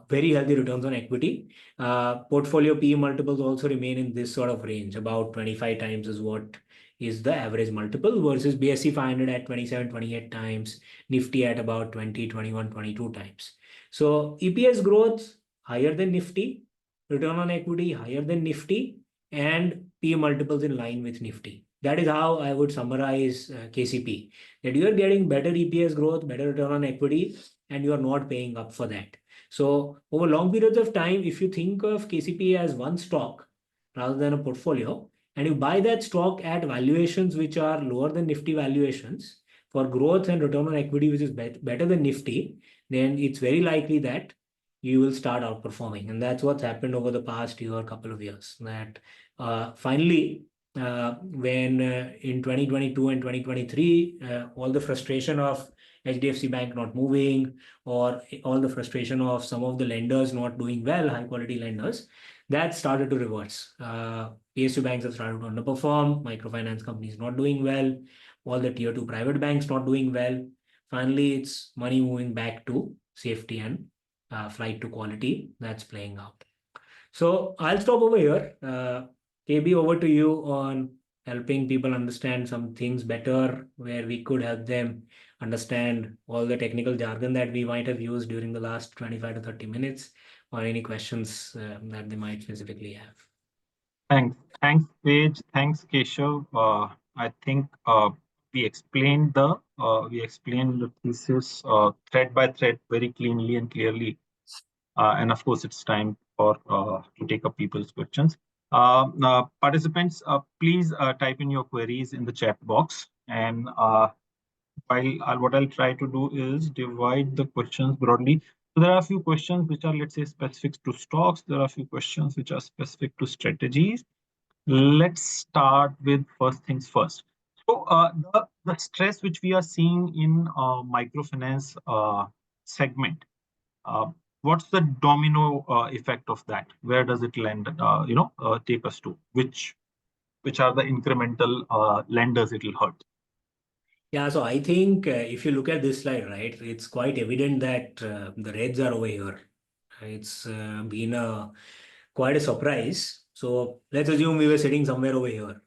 Very healthy returns on equity. Portfolio PE multiples also remain in this sort of range. About 25 times is what is the average multiple versus BSE 500 at 27, 28 times, Nifty at about 20, 21, 22 times. So EPS growth higher than Nifty, return on equity higher than Nifty, and PE multiples in line with Nifty. That is how I would summarize KCP. That you are getting better EPS growth, better return on equity, and you are not paying up for that. So over long periods of time, if you think of KCP as one stock rather than a portfolio, and you buy that stock at valuations which are lower than Nifty valuations for growth and return on equity, which is better than Nifty, then it's very likely that you will start outperforming. And that's what's happened over the past year, couple of years. That finally, when in 2022 and 2023, all the frustration of HDFC Bank not moving or all the frustration of some of the lenders not doing well, high quality lenders, that started to reverse. PSU banks have started to underperform, microfinance companies not doing well, all the tier 2 private banks not doing well. Finally, it's money moving back to safety and flight to quality that's playing out. So I'll stop over here. KB, over to you on helping people understand some things better, where we could help them understand all the technical jargon that we might have used during the last 25 to 30 minutes, or any questions that they might specifically have. Thanks, Paige. Thanks, Keshav. I think we explained the thesis thread by thread very cleanly and clearly. And of course, it's time for to take up people's questions. Participants, please type in your queries in the chat box. And what I'll try to do is divide the questions broadly. So there are a few questions which are, let's say, specific to stocks. There are a few questions which are specific to strategies. Let's start with first things first. So the stress which we are seeing in microfinance segment, what's the domino effect of that? Where does it land? Take us to which are the incremental lenders it will hurt? Yeah, so I think if you look at this slide, right, it's quite evident that the reds are over here. It's been quite a surprise. So let's assume we were sitting somewhere over here.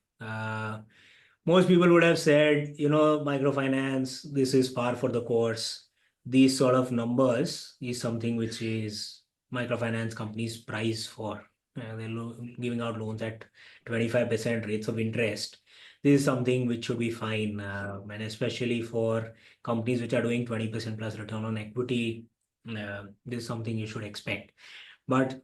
Most people would have said, microfinance, this is par for the course. These sort of numbers is something which is microfinance companies price for. They're giving out loans at 25% rates of interest. This is something which should be fine. And especially for companies which are doing 20% plus return on equity, this is something you should expect. But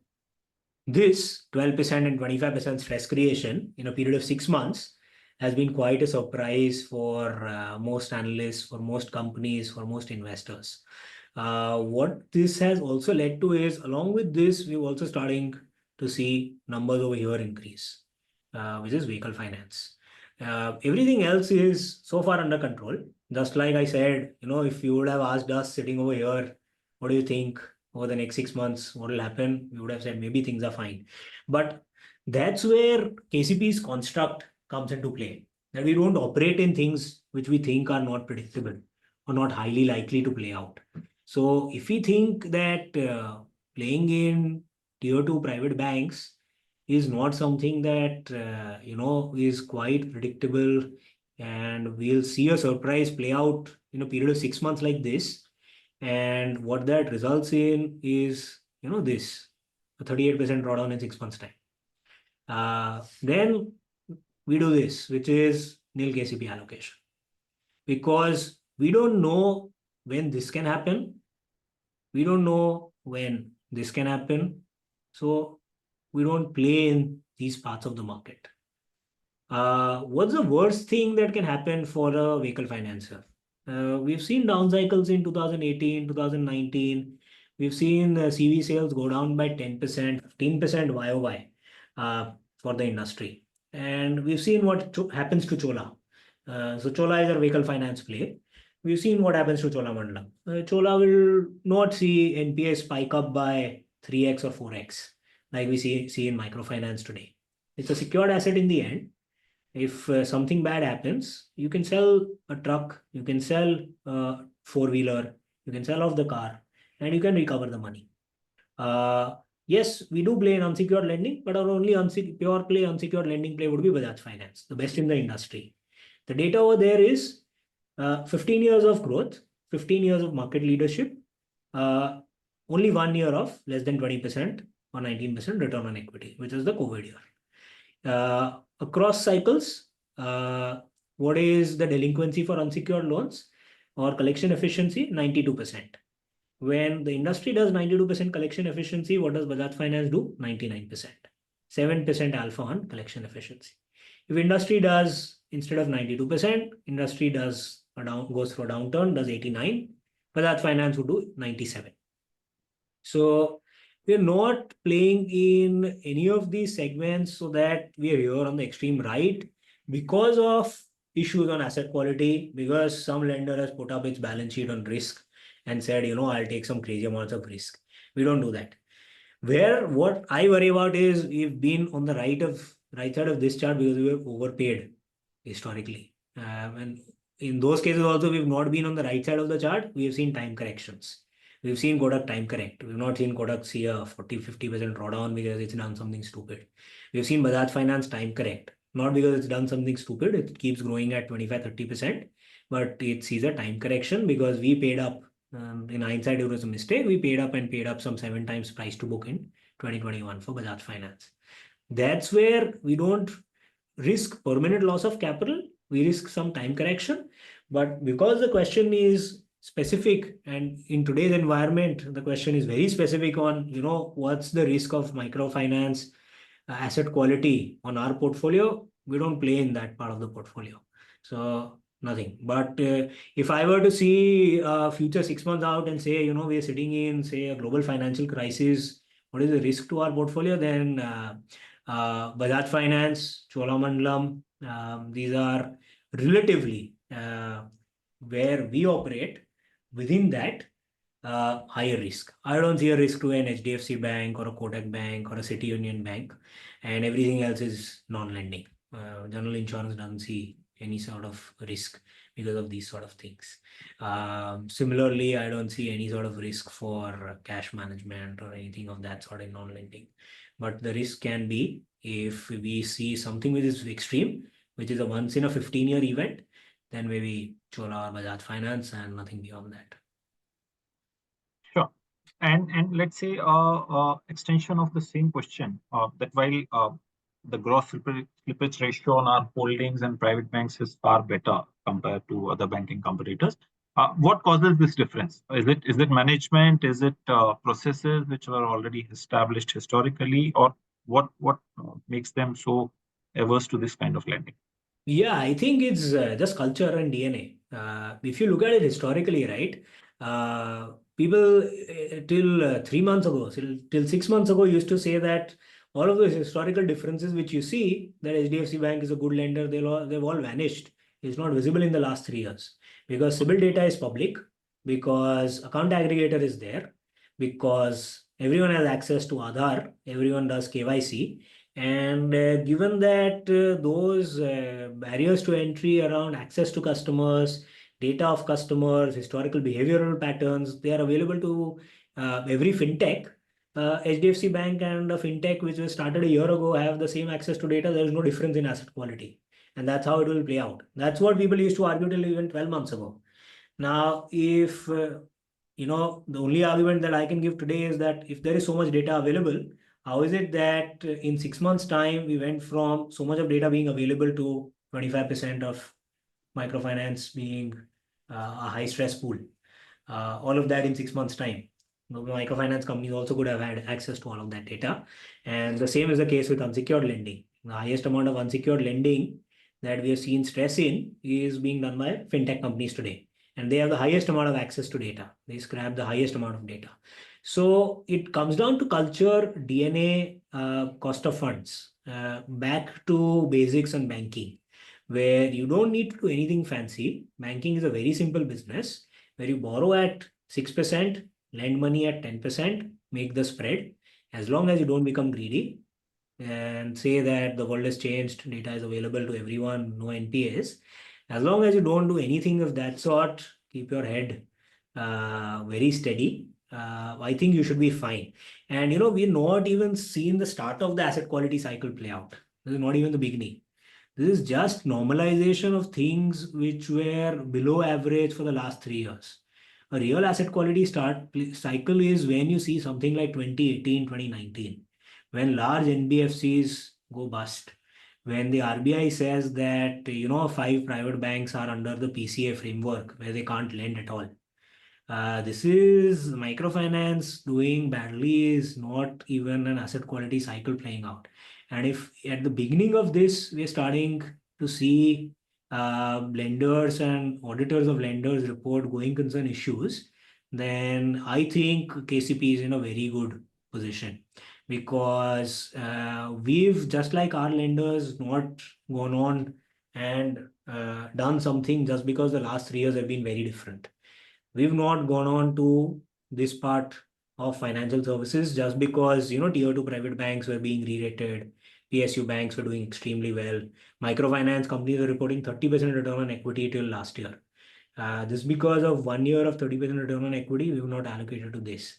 this 12% and 25% stress creation in a period of 6 months has been quite a surprise for most analysts, for most companies, for most investors. What this has also led to is, along with this, we're also starting to see numbers over here increase, which is vehicle finance. Everything else is so far under control. Just like I said, if you would have asked us sitting over here, what do you think over the next 6 months, what will happen? We would have said maybe things are fine. But that's where KCP's construct comes into play. That we don't operate in things which we think are not predictable or not highly likely to play out. So if we think that playing in tier 2 private banks is not something that is quite predictable, and we'll see a surprise play out in a period of 6 months like this, and what that results in is this a 38% drawdown in 6 months time. Then we do this, which is nil KCP allocation, because we don't know when this can happen. We don't know when this can happen. So we don't play in these parts of the market. What's the worst thing that can happen for a vehicle financer? We've seen down cycles in 2018, 2019. We've seen CV sales go down by 10%, 15% YOY for the industry. And we've seen what happens to Chola. So Chola is a vehicle finance play. We've seen what happens to Cholamandalam. Chola will not see NPA spike up by 3x or 4x like we see in microfinance today. It's a secured asset in the end. If something bad happens, you can sell a truck, you can sell a four-wheeler, you can sell off the car, and you can recover the money. Yes, we do play in unsecured lending, but our only pure play unsecured lending play would be Bajaj Finance, the best in the industry. The data over there is 15 years of growth, 15 years of market leadership, only 1 year of less than 20% or 19% return on equity, which is the COVID year. Across cycles, what is the delinquency for unsecured loans or collection efficiency? 92%. When the industry does 92% collection efficiency, what does Bajaj Finance do? 99%. 7% alpha on collection efficiency. If industry does, instead of 92%, industry goes through a downturn, does 89, Bajaj Finance would do 97. So we're not playing in any of these segments so that we are here on the extreme right because of issues on asset quality, because some lender has put up its balance sheet on risk and said, I'll take some crazy amounts of risk. We don't do that. What I worry about is we've been on the right side of this chart because we were overpaid historically. And in those cases also, we've not been on the right side of the chart. We have seen time corrections. We've seen Kotak time correct. We've not seen Kotak see a 40-50% drawdown because it's done something stupid. We've seen Bajaj Finance time correct. Not because it's done something stupid. It keeps growing at 25-30%. But it sees a time correction because we paid up. In hindsight, it was a mistake. We paid up some 7 times price to book in 2021 for Bajaj Finance. That's where we don't risk permanent loss of capital. We risk some time correction. But because the question is specific, and in today's environment, the question is very specific on, what's the risk of microfinance asset quality on our portfolio? We don't play in that part of the portfolio. So nothing. But if I were to see future 6 months out and say, we are sitting in, say, a global financial crisis, what is the risk to our portfolio? Then Bajaj Finance, Cholamandalam, these are relatively where we operate. Within that, higher risk. I don't see a risk to an HDFC Bank or a Kotak Bank or a City Union Bank, and everything else is non-lending. General insurance doesn't see any sort of risk because of these sort of things. Similarly, I don't see any sort of risk for cash management or anything of that sort in non-lending. But the risk can be if we see something which is extreme, which is a once in a 15-year event, then maybe Chola or Bajaj Finance and nothing beyond that. Sure. And let's say extension of the same question that while the gross slippage ratio on our holdings and private banks is far better compared to other banking competitors. What causes this difference? Is it management? Is it processes which were already established historically, or what makes them so averse to this kind of lending? Yeah, I think it's just culture and DNA. If you look at it historically, right, people till 3 months ago, till 6 months ago, used to say that all of those historical differences which you see, that HDFC Bank is a good lender, they've all vanished. It's not visible in the last 3 years because CIBIL data is public, because account aggregator is there, because everyone has access to Aadhaar, everyone does KYC. And given that those barriers to entry around access to customers, data of customers, historical behavioral patterns, they are available to every fintech. HDFC Bank and a fintech which was started a year ago have the same access to data. There is no difference in asset quality. And that's how it will play out. That's what people used to argue till even 12 months ago. Now, if the only argument that I can give today is that if there is so much data available, how is it that in 6 months' time we went from so much of data being available to 25% of microfinance being a high stress pool? All of that in 6 months' time. The microfinance companies also could have had access to all of that data. And the same is the case with unsecured lending. The highest amount of unsecured lending that we have seen stress in is being done by fintech companies today. And they have the highest amount of access to data. They scrap the highest amount of data. So it comes down to culture, DNA, cost of funds, back to basics and banking, where you don't need to do anything fancy. Banking is a very simple business where you borrow at 6%, lend money at 10%, make the spread. As long as you don't become greedy and say that the world has changed, data is available to everyone, no NPAs. As long as you don't do anything of that sort, keep your head very steady. I think you should be fine. And we're not even seeing the start of the asset quality cycle play out. This is not even the beginning. This is just normalization of things which were below average for the last 3 years. A real asset quality cycle is when you see something like 2018, 2019, when large NBFCs go bust, when the RBI says that 5 private banks are under the PCA framework where they can't lend at all. This is microfinance doing badly is not even an asset quality cycle playing out. And if at the beginning of this, we're starting to see lenders and auditors of lenders report going concern issues, then I think KCP is in a very good position because we've, just like our lenders, not gone on and done something just because the last 3 years have been very different. We've not gone on to this part of financial services just because tier 2 private banks were being re-rated, PSU banks were doing extremely well, microfinance companies were reporting 30% return on equity till last year. This because of 1 year of 30% return on equity, we've not allocated to this.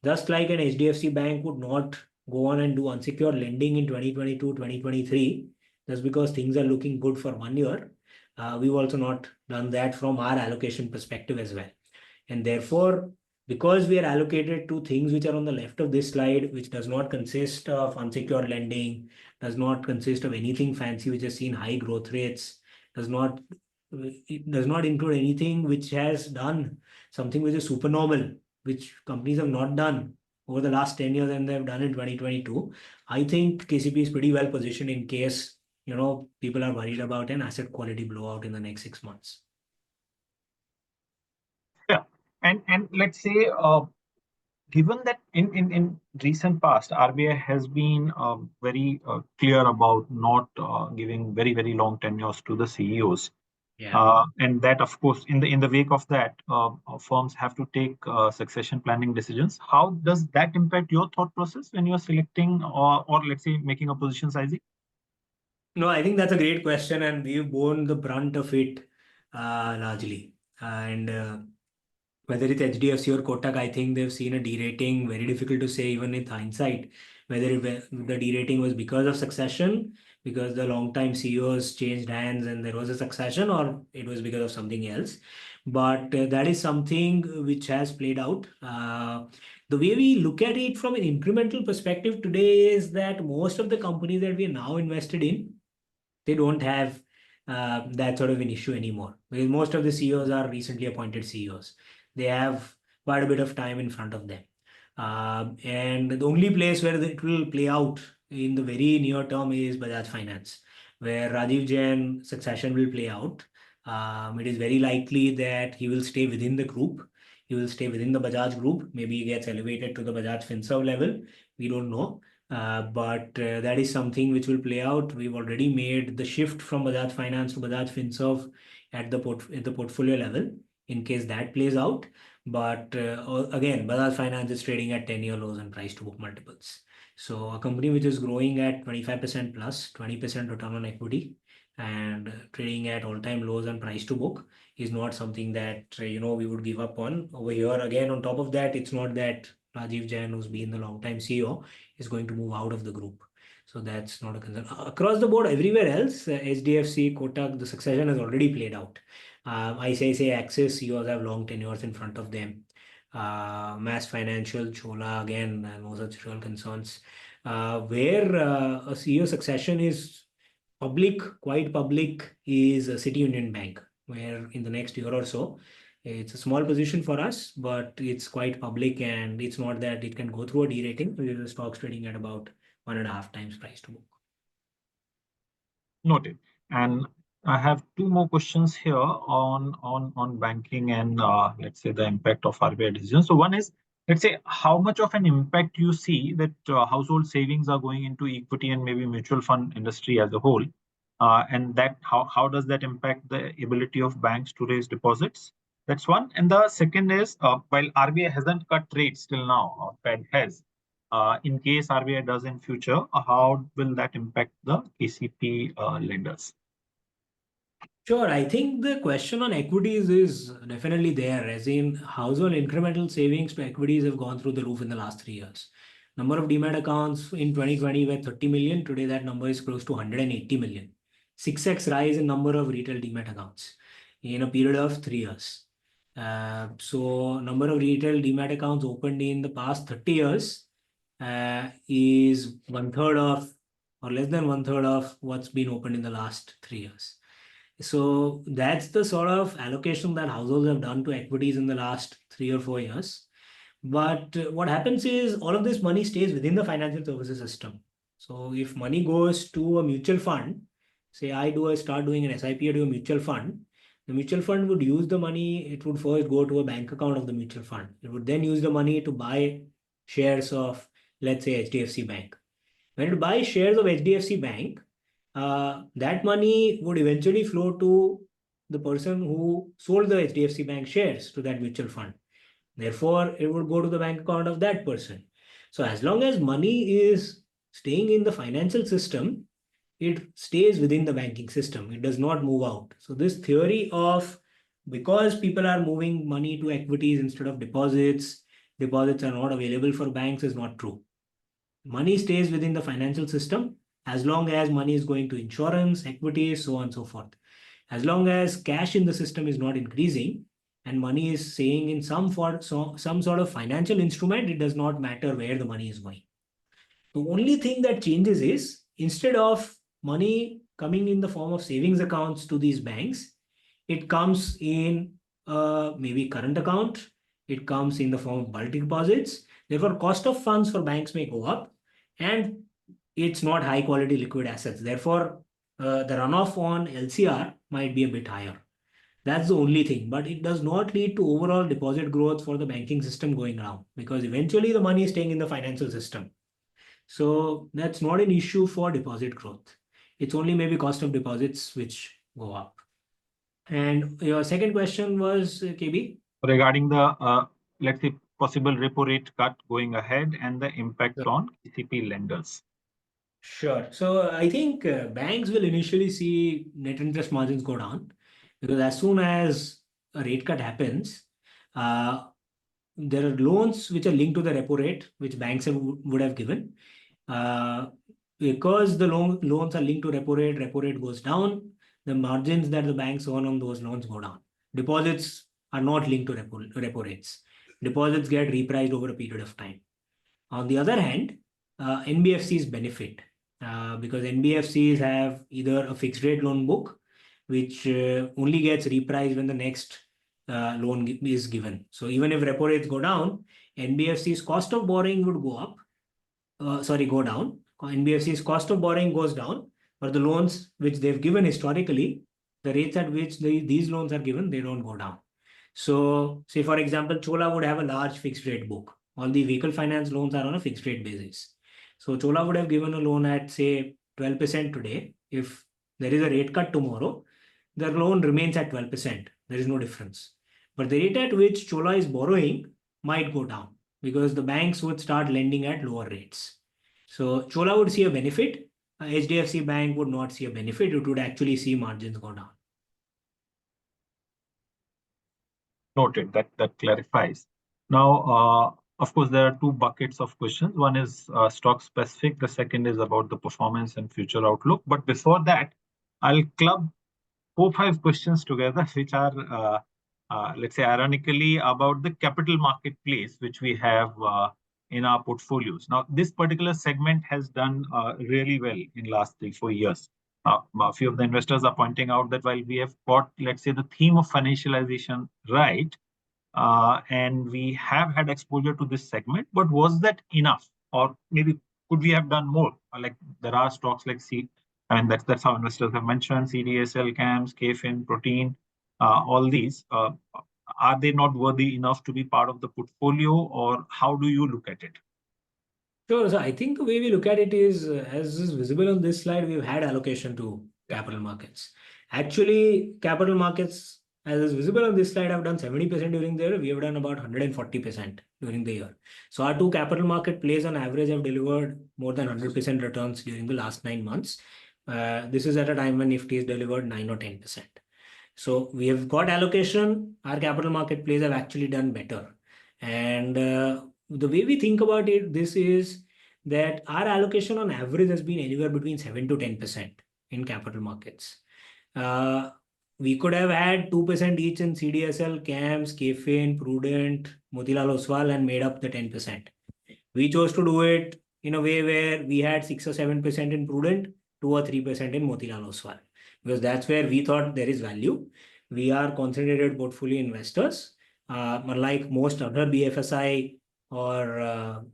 Just like an HDFC bank would not go on and do unsecured lending in 2022, 2023, just because things are looking good for 1 year. We've also not done that from our allocation perspective as well. And therefore, because we are allocated to things which are on the left of this slide, which does not consist of unsecured lending, does not consist of anything fancy which has seen high growth rates, it does not include anything which has done something which is supernormal, which companies have not done over the last 10 years and they've done in 2022. I think KCP is pretty well positioned in case people are worried about an asset quality blowout in the next 6 months. Yeah, and let's say given that in recent past, RBI has been very clear about not giving very long tenures to the CEOs. And that, of course, in the wake of that, firms have to take succession planning decisions. How does that impact your thought process when you're selecting or let's say making a position sizing? No, I think that's a great question, and we've borne the brunt of it largely. And whether it's HDFC or Kotak, I think they've seen a derating. Very difficult to say, even with hindsight, whether the derating was because of succession, because the long-time CEOs changed hands and there was a succession, or it was because of something else. But that is something which has played out. The way we look at it from an incremental perspective today is that most of the companies that we are now invested in, they don't have that sort of an issue anymore, because most of the CEOs are recently appointed CEOs. They have quite a bit of time in front of them. And the only place where it will play out in the very near term is Bajaj Finance, where Rajiv Jain succession will play out. It is very likely that he will stay within the group. He will stay within the Bajaj group. Maybe he gets elevated to the Bajaj Finserv level. We don't know. But that is something which will play out. We've already made the shift from Bajaj Finance to Bajaj Finserv at the portfolio level, in case that plays out. But again, Bajaj Finance is trading at 10-year lows and price to book multiples. So a company which is growing at 25% plus, 20% return on equity, and trading at all-time lows and price to book is not something that we would give up on. Over here, again, on top of that, it's not that Rajiv Jain, who's been the long-time CEO, is going to move out of the group. So that's not a concern. Across the board, everywhere else, HDFC, Kotak, the succession has already played out. ICICI, Axis, CEOs have long tenures in front of them. Mass Financial, Chola, again, no such real concerns. Where a CEO succession is public, quite public, is City Union Bank, where in the next year or so, it's a small position for us, but it's quite public, and it's not that it can go through a derating. The stock's trading at about 1.5 times price to book. Noted. And I have two more questions here on banking and let's say the impact of RBI decisions. So one is, let's say, how much of an impact you see that household savings are going into equity and maybe mutual fund industry as a whole, and that how does that impact the ability of banks to raise deposits? That's one. And the second is, while RBI hasn't cut rates till now, or Fed has, in case RBI does in future, how will that impact the KCP lenders? Sure, I think the question on equities is definitely there, as in household incremental savings to equities have gone through the roof in the last 3 years. Number of demat accounts in 2020 were 30 million. Today, that number is close to 180 million. 6x rise in number of retail demat accounts in a period of 3 years. So number of retail demat accounts opened in the past 30 years is 1/3 of, or less than 1/3 of, what's been opened in the last 3 years. So that's the sort of allocation that households have done to equities in the last 3 or 4 years. But what happens is all of this money stays within the financial services system. So if money goes to a mutual fund, say I start doing an SIP to a mutual fund, the mutual fund would use the money. It would first go to a bank account of the mutual fund. It would then use the money to buy shares of, let's say, HDFC Bank. When it buys shares of HDFC Bank, that money would eventually flow to the person who sold the HDFC Bank shares to that mutual fund. Therefore, it would go to the bank account of that person. So as long as money is staying in the financial system, it stays within the banking system. It does not move out. So this theory of, because people are moving money to equities instead of deposits are not available for banks, is not true. Money stays within the financial system as long as money is going to insurance, equities, so on and so forth. As long as cash in the system is not increasing and money is staying in some sort of financial instrument, it does not matter where the money is going. The only thing that changes is, instead of money coming in the form of savings accounts to these banks, it comes in maybe current account, it comes in the form of bulk deposits. Therefore, cost of funds for banks may go up, and it's not high quality liquid assets. Therefore, the runoff on LCR might be a bit higher. That's the only thing, but it does not lead to overall deposit growth for the banking system going down, because eventually the money is staying in the financial system. So that's not an issue for deposit growth. It's only maybe cost of deposits which go up. And your second question was, KB? Regarding the, let's say, possible repo rate cut going ahead and the impact Sure. on KCP lenders. Sure. So I think banks will initially see net interest margins go down because as soon as a rate cut happens, there are loans which are linked to the repo rate, which banks would have given. Because the loans are linked to repo rate goes down, the margins that the banks earn on those loans go down. Deposits are not linked to repo rates. Deposits get repriced over a period of time. On the other hand, NBFCs benefit because NBFCs have either a fixed rate loan book, which only gets repriced when the next loan is given. So even if repo rates go down, NBFC's cost of borrowing would go up. Go down. NBFC's cost of borrowing goes down, but the loans which they've given historically, the rates at which these loans are given, they don't go down. So, say for example, Chola would have a large fixed rate book. All the vehicle finance loans are on a fixed rate basis. So, Chola would have given a loan at say 12% today. If there is a rate cut tomorrow, the loan remains at 12%. There is no difference. But the rate at which Chola is borrowing might go down because the banks would start lending at lower rates. So Chola would see a benefit. HDFC Bank would not see a benefit. It would actually see margins go down. Noted. That clarifies. Now, of course, there are two buckets of questions. One is stock specific. The second is about the performance and future outlook. But before that, I'll club 4-5 questions together, which are, let's say, ironically about the capital marketplace, which we have in our portfolios. Now, this particular segment has done really well in last 3-4 years. A few of the investors are pointing out that while we have got, let's say, the theme of financialization right, and we have had exposure to this segment, but was that enough? Or maybe could we have done more? Like there are stocks like that's how investors have mentioned CDSL, CAMS, KFIN, Protein, all these. Are they not worthy enough to be part of the portfolio, or how do you look at it? Sure. So I think the way we look at it is, as is visible on this slide, we've had allocation to capital markets. Actually, capital markets, as is visible on this slide, have done 70% during the year. We have done about 140% during the year. So our two capital market plays on average have delivered more than 100% returns during the last 9 months. This is at a time when Nifty has delivered 9 or 10%. So we have got allocation. Our capital market plays have actually done better. And the way we think about it, this is that our allocation on average has been anywhere between 7 to 10% in capital markets. We could have had 2% each in CDSL, CAMS, KFIN, Prudent, Motilal Oswal and made up the 10%. We chose to do it in a way where we had 6 or 7% in Prudent, 2 or 3% in Motilal Oswal, because that's where we thought there is value. We are concentrated portfolio investors. Unlike most other BFSI or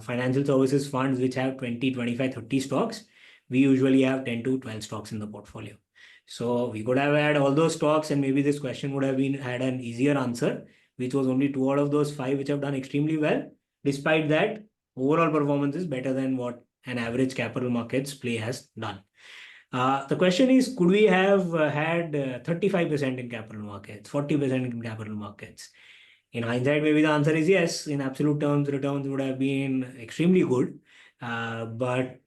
financial services funds which have 20, 25, 30 stocks, we usually have 10 to 12 stocks in the portfolio. So we could have had all those stocks and maybe this question would have had an easier answer, which was only 2 out of those 5 which have done extremely well. Despite that, overall performance is better than what an average capital markets play has done. The question is, could we have had 35% in capital markets, 40% in capital markets? In hindsight, maybe the answer is yes. In absolute terms, returns would have been extremely good. But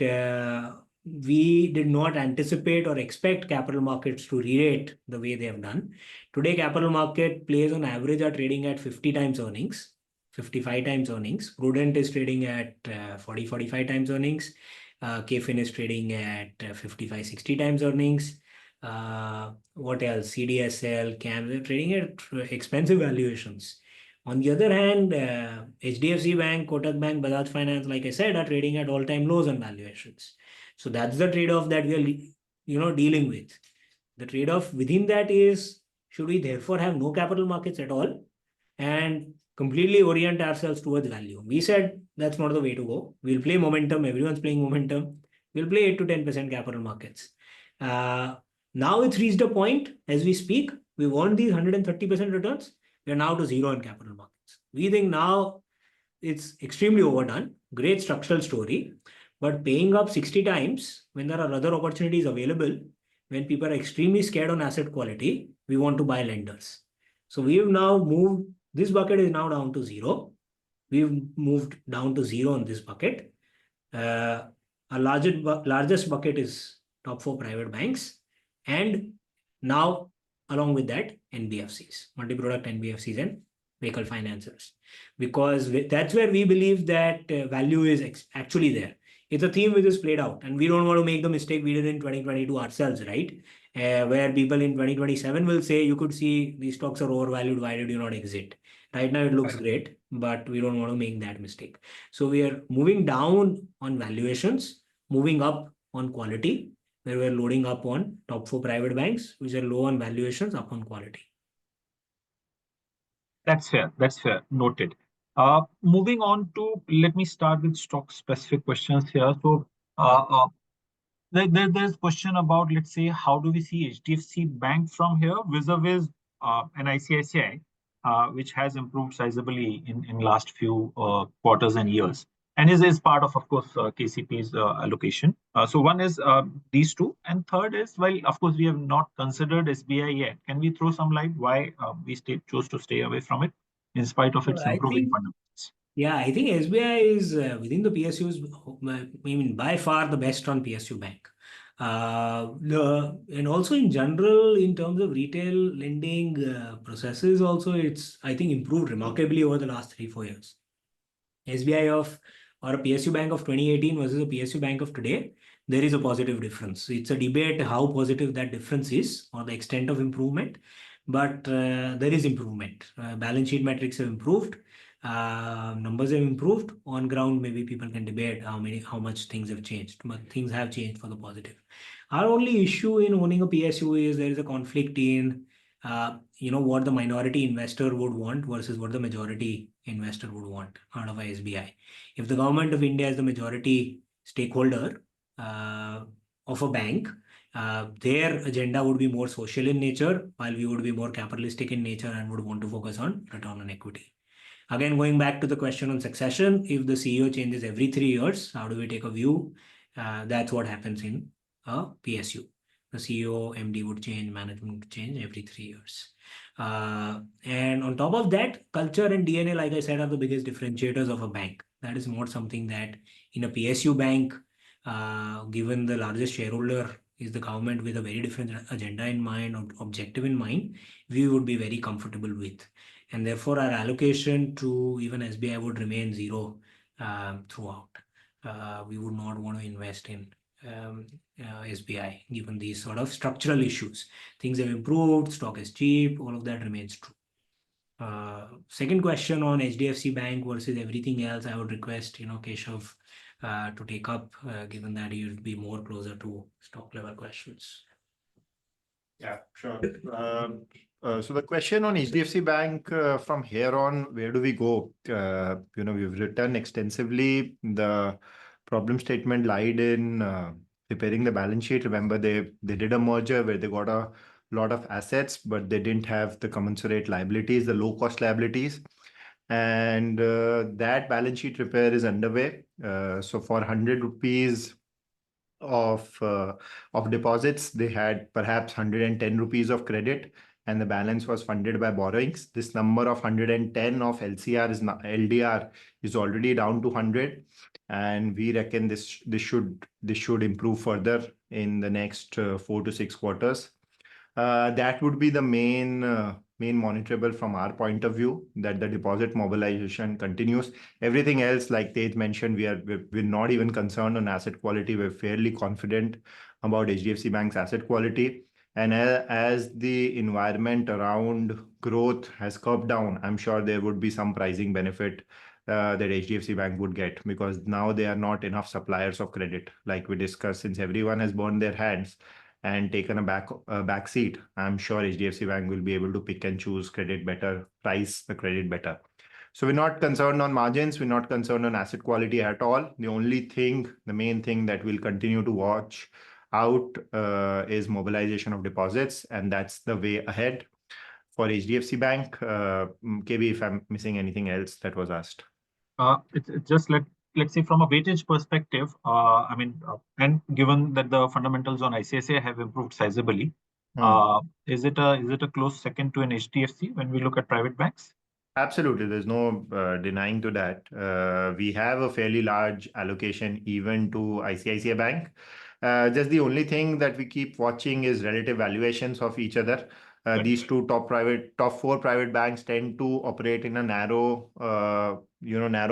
we did not anticipate or expect capital markets to re-rate the way they have done. Today, capital market plays on average are trading at 50 times earnings, 55 times earnings. Prudent is trading at 40, 45 times earnings. KFIN is trading at 55, 60 times earnings. What else? CDSL, CAMS are trading at expensive valuations. On the other hand, HDFC Bank, Kotak Bank, Bajaj Finance, like I said, are trading at all-time lows on valuations. So that's the trade-off that we are, dealing with. The trade-off within that is, should we therefore have no capital markets at all and completely orient ourselves towards value? We said that's not the way to go. We'll play momentum. Everyone's playing momentum. We'll play 8 to 10% capital markets. Now it's reached a point as we speak. We want these 130% returns. We're now to 0 in capital markets. We think now it's extremely overdone. Great structural story. But paying up 60 times when there are other opportunities available, when people are extremely scared on asset quality, we want to buy lenders. So we've now moved, this bucket is now down to zero. We've moved down to zero on this bucket. Our largest bucket is top 4 private banks. And now, along with that, NBFCs, multi-product NBFCs and vehicle financiers. Because that's where we believe that value is actually there. It's a theme which is played out. And we don't want to make the mistake we did in 2022 ourselves, right? Where people in 2027 will say, you could see these stocks are overvalued, why did you not exit? Right now it looks great, but we don't want to make that mistake. So we are moving down on valuations, moving up on quality, where we're loading up on top 4 private banks, which are low on valuations, up on quality. That's fair. That's fair. Noted. Moving on to, let me start with stock specific questions here. So there's question about, let's say, how do we see HDFC Bank from here vis-a-vis an ICICI, which has improved sizably in last few quarters and years, and is part of course, KCP's allocation. So one is these two, and third is, well, of course, we have not considered SBI yet. Can we throw some light why we chose to stay away from it in spite of its improving fundamentals? Yeah, I think SBI is within the PSUs, I mean, by far the best on PSU bank. And also in general, in terms of retail lending processes, also it's, I think, improved remarkably over the last 3-4 years. SBI or a PSU bank of 2018 versus a PSU bank of today, there is a positive difference. It's a debate how positive that difference is or the extent of improvement, but there is improvement. Balance sheet metrics have improved. Numbers have improved. On ground, maybe people can debate how much things have changed, but things have changed for the positive. Our only issue in owning a PSU is there is a conflict in what the minority investor would want versus what the majority investor would want out of a SBI. If the government of India is the majority stakeholder of a bank, their agenda would be more social in nature, while we would be more capitalistic in nature and would want to focus on return on equity. Again, going back to the question on succession, if the CEO changes every 3 years, how do we take a view? That's what happens in a PSU. The CEO, MD would change, management would change every 3 years. And on top of that, culture and DNA, like I said, are the biggest differentiators of a bank. That is not something that in a PSU bank, given the largest shareholder is the government with a very different agenda in mind or objective in mind, we would be very comfortable with. And therefore, our allocation to even SBI would remain zero throughout. We would not want to invest in SBI, given these sort of structural issues. Things have improved, stock is cheap, all of that remains true. Second question on HDFC Bank versus everything else, I would request, Keshav to take up, given that he would be more closer to stock level questions. Yeah, sure. So the question on HDFC Bank, from here on, where do we go? We've written extensively. The problem statement lied in preparing the balance sheet. Remember, they did a merger where they got a lot of assets, but they didn't have the commensurate liabilities, the low cost liabilities. And that balance sheet repair is underway. So for 100 rupees of deposits, they had perhaps 110 rupees of credit, and the balance was funded by borrowings. This number of 110 of LDR is already down to 100, and we reckon this should improve further in the next 4 to 6 quarters. That would be the main monitorable from our point of view, that the deposit mobilization continues. Everything else, like Tej mentioned, we're not even concerned on asset quality. We're fairly confident about HDFC Bank's asset quality. And as the environment around growth has curbed down, I'm sure there would be some pricing benefit that HDFC Bank would get, because now there are not enough suppliers of credit, like we discussed. Since everyone has burned their hands and taken a back seat, I'm sure HDFC Bank will be able to pick and choose credit better, price the credit better. So we're not concerned on margins. We're not concerned on asset quality at all. The main thing that we'll continue to watch out is mobilization of deposits, and that's the way ahead for HDFC Bank. KB, if I'm missing anything else that was asked. It's just let's say from a weightage perspective, and given that the fundamentals on ICICI have improved sizably, is it a close second to an HDFC when we look at private banks? Absolutely. There's no denying to that. We have a fairly large allocation even to ICICI Bank. Just the only thing that we keep watching is relative valuations of each other. These two top four private banks tend to operate in a narrow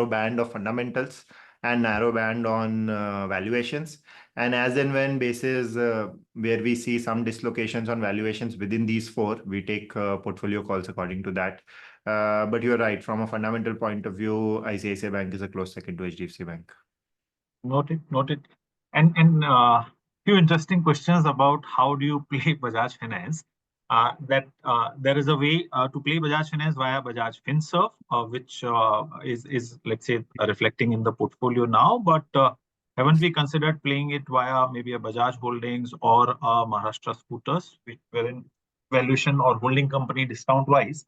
band of fundamentals and narrow band on valuations. And as and when basis where we see some dislocations on valuations within these four, we take portfolio calls according to that. But you're right. From a fundamental point of view, ICICI Bank is a close second to HDFC Bank. Noted. And few interesting questions about how do you play Bajaj Finance. There is a way to play Bajaj Finance via Bajaj Finserv, which is let's say reflecting in the portfolio now. But haven't we considered playing it via maybe a Bajaj Holdings or a Maharashtra Scooters, wherein valuation or holding company discount wise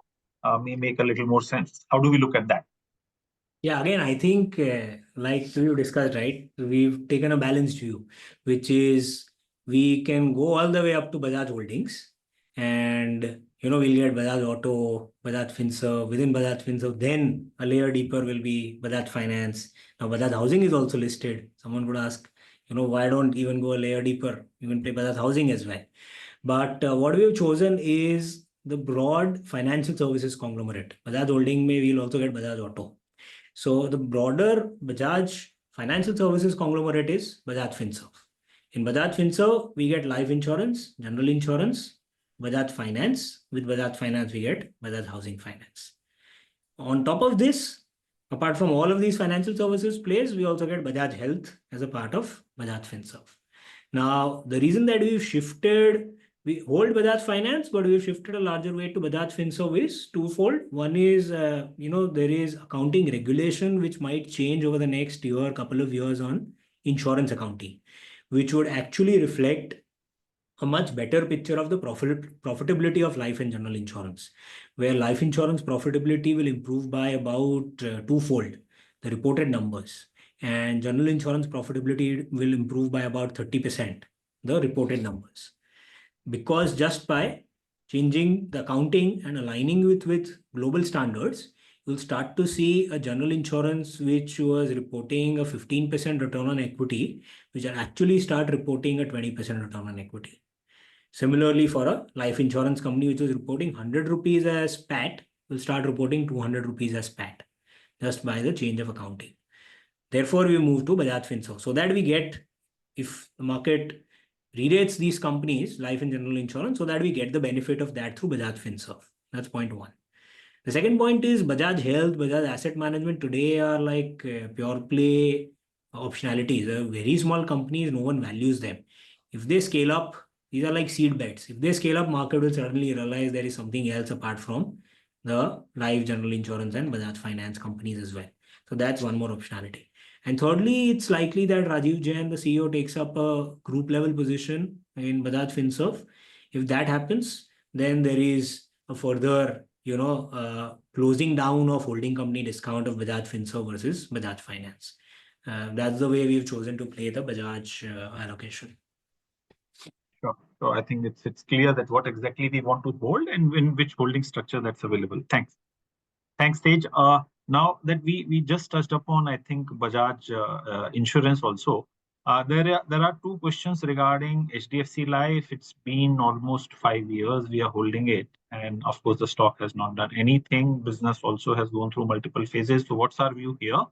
may make a little more sense? How do we look at that? Yeah, again, I think like we discussed, right? We've taken a balanced view, which is we can go all the way up to Bajaj Holdings and, we'll get Bajaj Auto, Bajaj Finserv, within Bajaj Finserv, then a layer deeper will be Bajaj Finance. Now, Bajaj Housing is also listed. Someone would ask, why don't even go a layer deeper? You can play Bajaj Housing as well. But what we have chosen is the broad financial services conglomerate. Bajaj Holding we'll also get Bajaj Auto. So the broader Bajaj financial services conglomerate is Bajaj Finserv. In Bajaj Finserv, we get life insurance, general insurance, Bajaj Finance. With Bajaj Finance, we get Bajaj Housing Finance. On top of this, apart from all of these financial services plays, we also get Bajaj Health as a part of Bajaj Finserv. Now, the reason that we've shifted, we hold Bajaj Finance, but we've shifted a larger weight to Bajaj Finserv is twofold. One is, there is accounting regulation which might change over the next year, couple of years on insurance accounting, which would actually reflect a much better picture of the profitability of life and general insurance, where life insurance profitability will improve by about twofold, the reported numbers, and general insurance profitability will improve by about 30%, the reported numbers. Because just by changing the accounting and aligning with global standards, you'll start to see a general insurance which was reporting a 15% return on equity, which will actually start reporting a 20% return on equity. Similarly, for a life insurance company which was reporting 100 rupees as PAT, will start reporting 200 rupees as PAT, just by the change of accounting. Therefore, we move to Bajaj Finserv, so that we get, if the market re-rates these companies, life and general insurance, so that we get the benefit of that through Bajaj Finserv. That's point one. The second point is Bajaj Health, Bajaj Asset Management today are like pure play optionalities. They're very small companies, no one values them. If they scale up, these are like seed bets. If they scale up, market will suddenly realize there is something else apart from the life, general insurance and Bajaj Finance companies as well. So that's one more optionality. And thirdly, it's likely that Rajiv Jain, the CEO, takes up a group level position in Bajaj Finserv. If that happens, then there is a further, closing down of holding company discount of Bajaj Finserv versus Bajaj Finance. That's the way we've chosen to play the Bajaj allocation. Sure. So I think it's clear that what exactly we want to hold and in which holding structure that's available. Thanks, Tej. Now that we just touched upon, I think Bajaj Insurance also. There are two questions regarding HDFC Life. It's been almost 5 years we are holding it, and of course the stock has not done anything. Business also has gone through multiple phases. So what's our view here?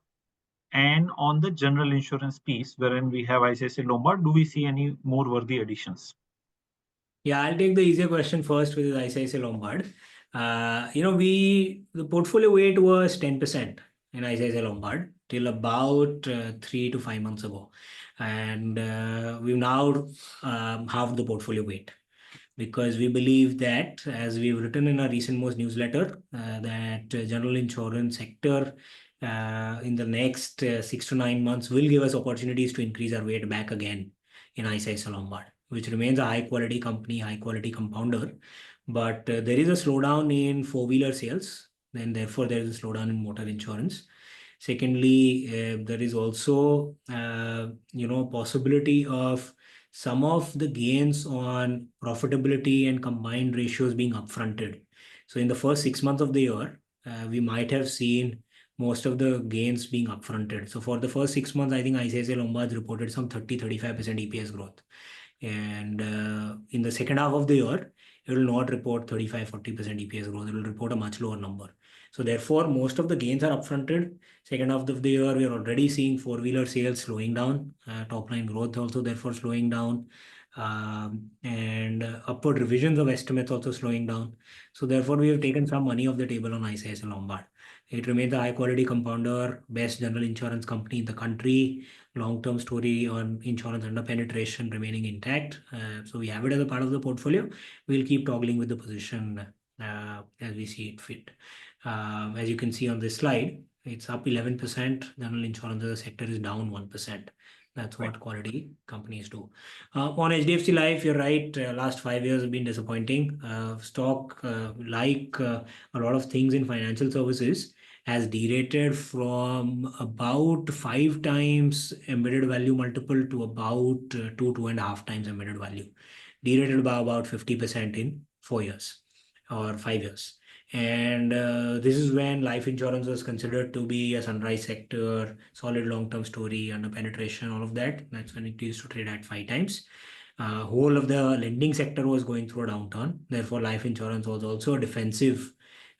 And on the general insurance piece, wherein we have ICICI Lombard, do we see any more worthy additions? Yeah, I'll take the easier question first with ICICI Lombard. The portfolio weight was 10% in ICICI Lombard till about 3 to 5 months ago. And we've now halved the portfolio weight, because we believe that, as we've written in our recent most newsletter, that general insurance sector in the next 6 to 9 months will give us opportunities to increase our weight back again in ICICI Lombard, which remains a high quality company, high quality compounder. But there is a slowdown in four-wheeler sales, and therefore there is a slowdown in motor insurance. Secondly, there is also possibility of some of the gains on profitability and combined ratios being upfronted. So in the first 6 months of the year, we might have seen most of the gains being upfronted. So for the first 6 months, I think ICICI Lombard reported some 30-35% EPS growth. And in the second half of the year, it will not report 35-40% EPS growth. It will report a much lower number. So therefore, most of the gains are upfronted. Second half of the year, we are already seeing four-wheeler sales slowing down. Top line growth also therefore slowing down. And upward revisions of estimates also slowing down. So therefore, we have taken some money off the table on ICICI Lombard. It remains a high quality compounder, best general insurance company in the country. Long-term story on insurance under penetration remaining intact. So we have it as a part of the portfolio. We'll keep toggling with the position as we see it fit. As you can see on this slide, it's up 11%. General insurance as a sector is down 1%. That's what quality companies do. On HDFC Life, you're right. Last 5 years have been disappointing. Stock, like a lot of things in financial services, has derated from about 5 times embedded value multiple to about 2.5 times embedded value. Derated by about 50% in 4 years or 5 years. And this is when life insurance was considered to be a sunrise sector, solid long-term story, under penetration, all of that. That's when it used to trade at 5 times. Whole of the lending sector was going through a downturn. Therefore, life insurance was also a defensive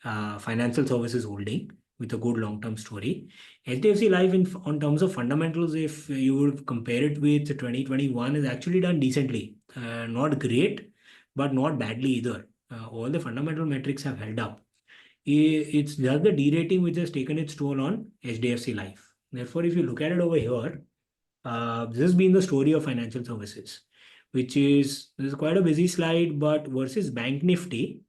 financial services holding with a good long-term story. HDFC Life, on terms of fundamentals, if you would compare it with 2021, is actually done decently. Not great, but not badly either. All the fundamental metrics have held up. It's just the derating which has taken its toll on HDFC Life. Therefore, if you look at it over here, this has been the story of financial services, which is, this is quite a busy slide, but versus Bank Nifty,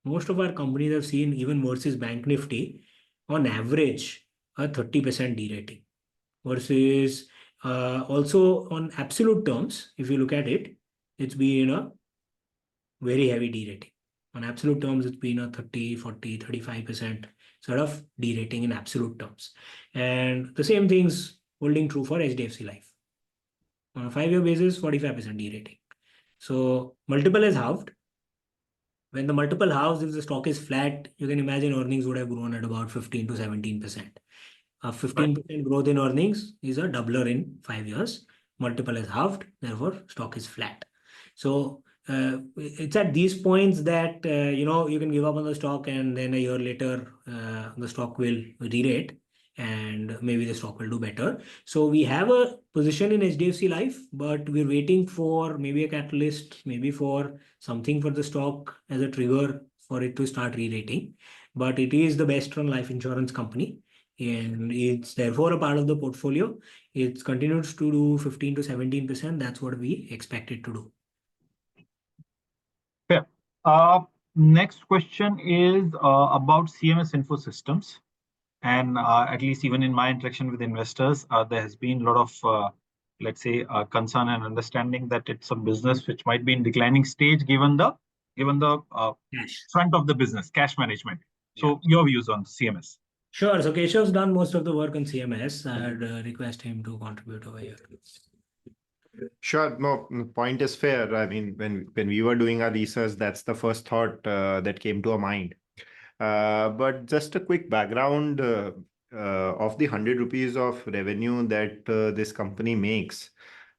most of our companies have seen, even versus Bank Nifty, on average, a 30% derating. Versus also on absolute terms, if you look at it, it's been a very heavy derating. On absolute terms, it's been a 30, 40, 35% sort of derating in absolute terms. And the same thing's holding true for HDFC Life. On a 5-year basis, 45% derating. So multiple is halved. When the multiple halves, if the stock is flat, you can imagine earnings would have grown at about 15 to 17%. A 15% growth in earnings is a doubler in 5 years. Multiple is halved, therefore stock is flat. So it's at these points that you can give up on the stock, and then a year later the stock will re-rate and maybe the stock will do better. So we have a position in HDFC Life, but we're waiting for maybe a catalyst, maybe for something for the stock as a trigger for it to start re-rating. But it is the best run life insurance company, and it's therefore a part of the portfolio. It continues to do 15 to 17%. That's what we expect it to do. Yeah. Next question is about CMS Info Systems. And at least even in my interaction with investors, there has been a lot of, let's say, concern and understanding that it's a business which might be in declining stage given the front of the business, cash management. So your views on CMS? Sure. So Keshav's done most of the work on CMS. I'd request him to contribute over here. Sure. No, the point is fair. I mean, when we were doing our research, that's the first thought that came to our mind. But just a quick background of the 100 rupees of revenue that this company makes.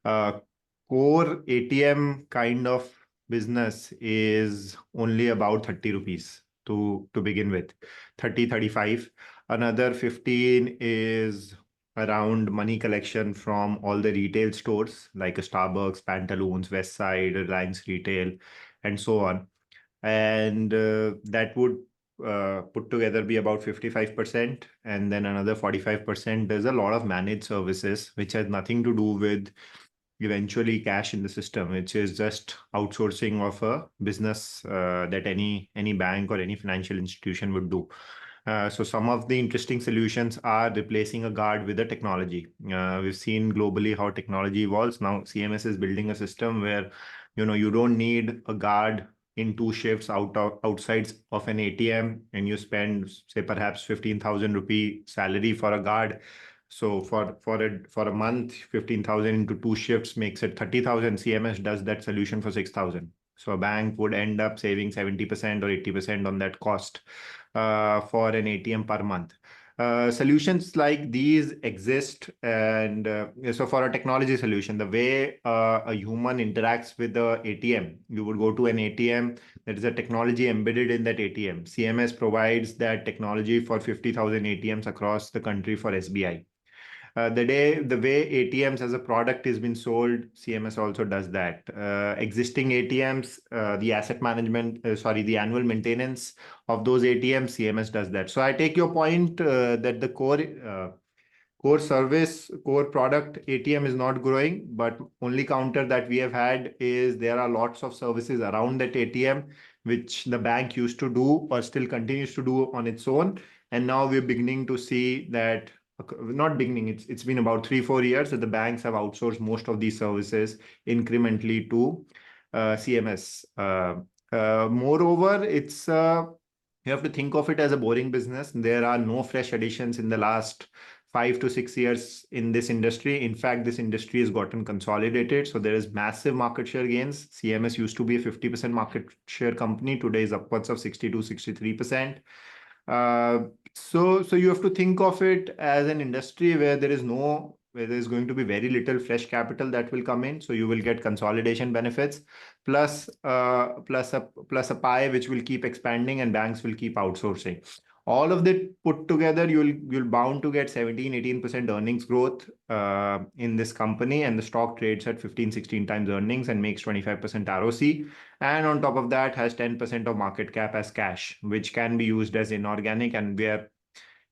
Core ATM kind of business is only about 30 rupees to begin with, 30, 35. Another 15 is around money collection from all the retail stores like a Starbucks, Pantaloons, Westside, Reliance Retail, and so on. And that would put together be about 55%. And then another 45%, there's a lot of managed services, which has nothing to do with eventually cash in the system, which is just outsourcing of a business that any bank or any financial institution would do. So some of the interesting solutions are replacing a guard with a technology. We've seen globally how technology evolves. Now CMS is building a system where you don't need a guard in 2 shifts outside of an ATM, and you spend, say, perhaps 15,000 rupee salary for a guard. So for a month, 15,000 into 2 shifts makes it 30,000. CMS does that solution for 6,000. So a bank would end up saving 70% or 80% on that cost for an ATM per month. Solutions like these exist, and so for a technology solution, the way a human interacts with the ATM, you would go to an ATM, there is a technology embedded in that ATM. CMS provides that technology for 50,000 ATMs across the country for SBI. The way ATMs as a product is been sold, CMS also does that. Existing ATMs, the asset management, the annual maintenance of those ATMs, CMS does that. So I take your point that the core service, core product ATM is not growing, but only counter that we have had is there are lots of services around that ATM, which the bank used to do or still continues to do on its own. And now we're beginning to see that, not beginning, it's been about 3-4 years that the banks have outsourced most of these services incrementally to CMS. Moreover, you have to think of it as a boring business. There are no fresh additions in the last 5 to 6 years in this industry. In fact, this industry has gotten consolidated. So there is massive market share gains. CMS used to be a 50% market share company. Today is upwards of 62, 63%. So you have to think of it as an industry where there is going to be very little fresh capital that will come in. So you will get consolidation benefits plus a pie which will keep expanding, and banks will keep outsourcing. All of that put together, you'll bound to get 17-18% earnings growth in this company, and the stock trades at 15-16 times earnings and makes 25% ROC. And on top of that, has 10% of market cap as cash, which can be used as inorganic. And we are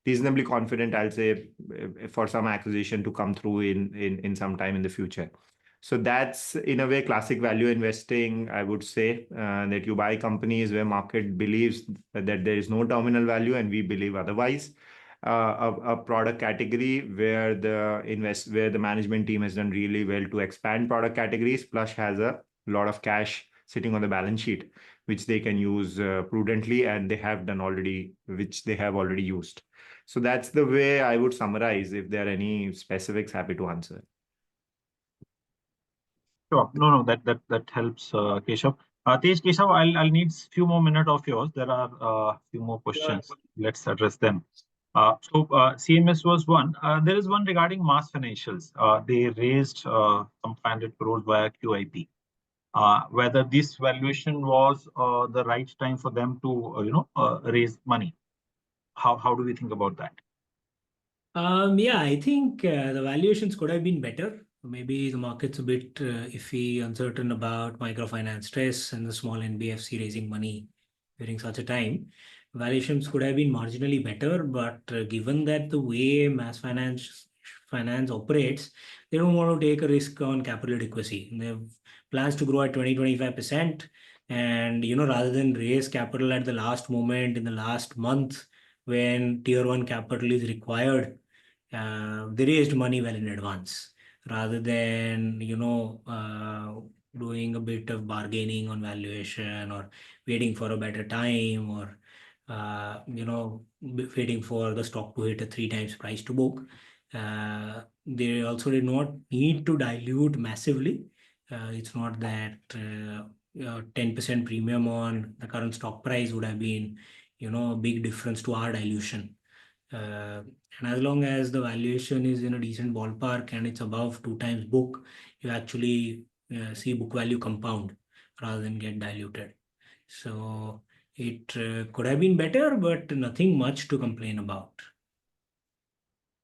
reasonably confident, I'll say, for some acquisition to come through in some time in the future. So that's in a way classic value investing. I would say that you buy companies where market believes that there is no terminal value, and we believe otherwise. A product category where the management team has done really well to expand product categories, plus has a lot of cash sitting on the balance sheet, which they can use prudently, and they have already used. So that's the way I would summarize. If there are any specifics, happy to answer. Sure. No, that helps, Keshav. Keshav, I'll need few more minutes of yours. There are a few more questions. Let's address them. So CMS was one. There is one regarding Mass Financials. They raised some 500 crores via QIP. Whether this valuation was the right time for them to raise money. How do we think about that? Yeah, I think the valuations could have been better. Maybe the market's a bit iffy, uncertain about microfinance stress and the small NBFC raising money during such a time. Valuations could have been marginally better, but given that the way mass finance operates, they don't want to take a risk on capital adequacy. They have plans to grow at 20-25%, and rather than raise capital at the last moment in the last month when tier 1 capital is required, they raised money well in advance rather than doing a bit of bargaining on valuation or waiting for a better time or waiting for the stock to hit a 3 times price to book. They also did not need to dilute massively. It's not that 10% premium on the current stock price would have been a big difference to our dilution. And as long as the valuation is in a decent ballpark and it's above 2 times book, you actually see book value compound rather than get diluted. So it could have been better, but nothing much to complain about.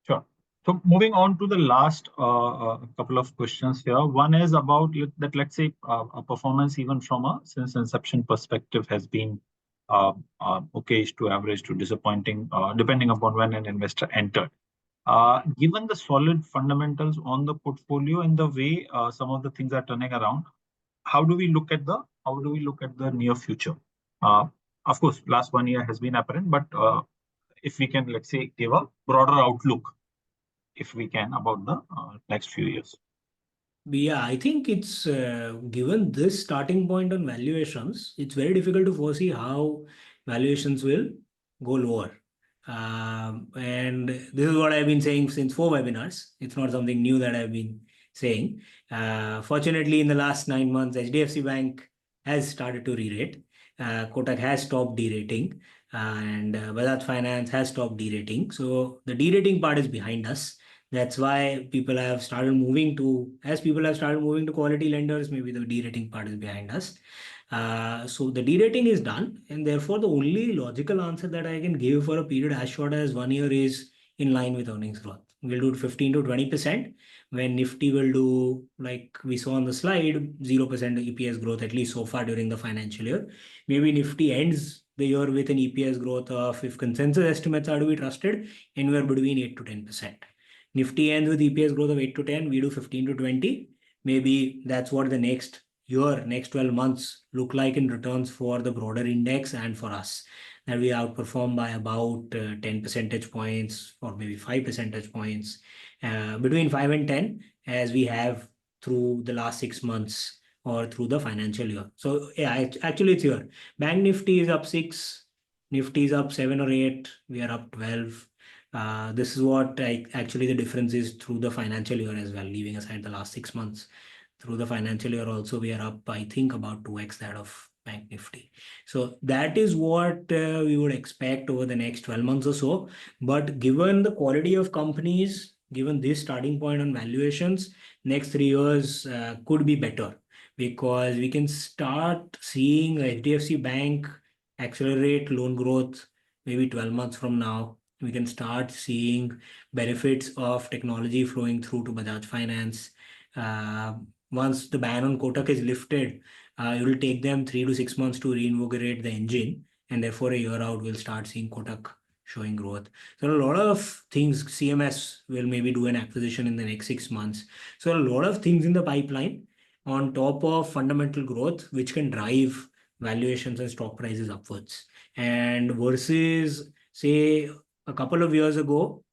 Sure. So moving on to the last couple of questions here. One is about that, let's say, a performance even from a since inception perspective has been okay to average to disappointing, depending upon when an investor entered. Given the solid fundamentals on the portfolio and the way some of the things are turning around, how do we look at the near future? Of course, last 1 year has been apparent, but if we can, let's say, give a broader outlook, if we can, about the next few years. Yeah, I think it's given this starting point on valuations, it's very difficult to foresee how valuations will go lower. And this is what I've been saying since 4 webinars. It's not something new that I've been saying. Fortunately, in the last 9 months, HDFC Bank has started to re-rate. Kotak has stopped derating, and Bajaj Finance has stopped derating. So the derating part is behind us. That's why people have started moving to, as people have started moving to quality lenders, maybe the derating part is behind us. So the derating is done, and therefore the only logical answer that I can give for a period as short as 1 year is in line with earnings growth. We'll do 15 to 20%, when Nifty will do, like we saw on the slide, 0% EPS growth, at least so far during the financial year. Maybe Nifty ends the year with an EPS growth of, if consensus estimates are to be trusted, anywhere between 8 to 10%. Nifty ends with EPS growth of 8 to 10, we do 15 to 20. Maybe that's what the next year, next 12 months look like in returns for the broader index and for us. That we outperform by about 10 percentage points or maybe 5 percentage points, between 5 and 10, as we have through the last 6 months or through the financial year. So yeah, actually it's here. Bank Nifty is up 6, Nifty is up 7 or 8, we are up 12. This is what actually the difference is through the financial year as well, leaving aside the last 6 months. Through the financial year also, we are up, I think, about 2x that of Bank Nifty. So that is what we would expect over the next 12 months or so. But given the quality of companies, given this starting point on valuations, next 3 years could be better, because we can start seeing HDFC Bank accelerate loan growth maybe 12 months from now. We can start seeing benefits of technology flowing through to Bajaj Finance. Once the ban on Kotak is lifted, it will take them 3 to 6 months to reinvigorate the engine, and therefore a year out we'll start seeing Kotak showing growth. So a lot of things, CMS will maybe do an acquisition in the next 6 months. So a lot of things in the pipeline on top of fundamental growth, which can drive valuations and stock prices upwards. And versus, say, a couple of years ago,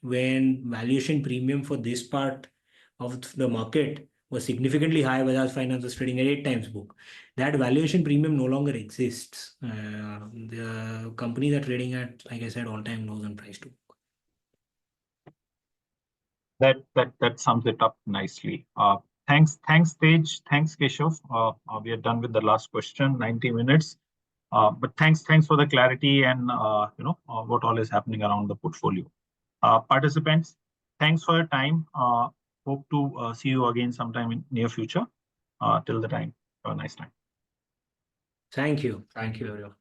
when valuation premium for this part of the market was significantly high, Bajaj Finance was trading at 8 times book. That valuation premium no longer exists. The companies are trading at, like I said, all-time lows on price to book. That sums it up nicely. Thanks, Tej. Thanks, Keshav. We are done with the last question, 90 minutes. But thanks for the clarity and what all is happening around the portfolio. Participants, thanks for your time. Hope to see you again sometime in near future. Till the time, have a nice time. Thank you. Thank you, everyone.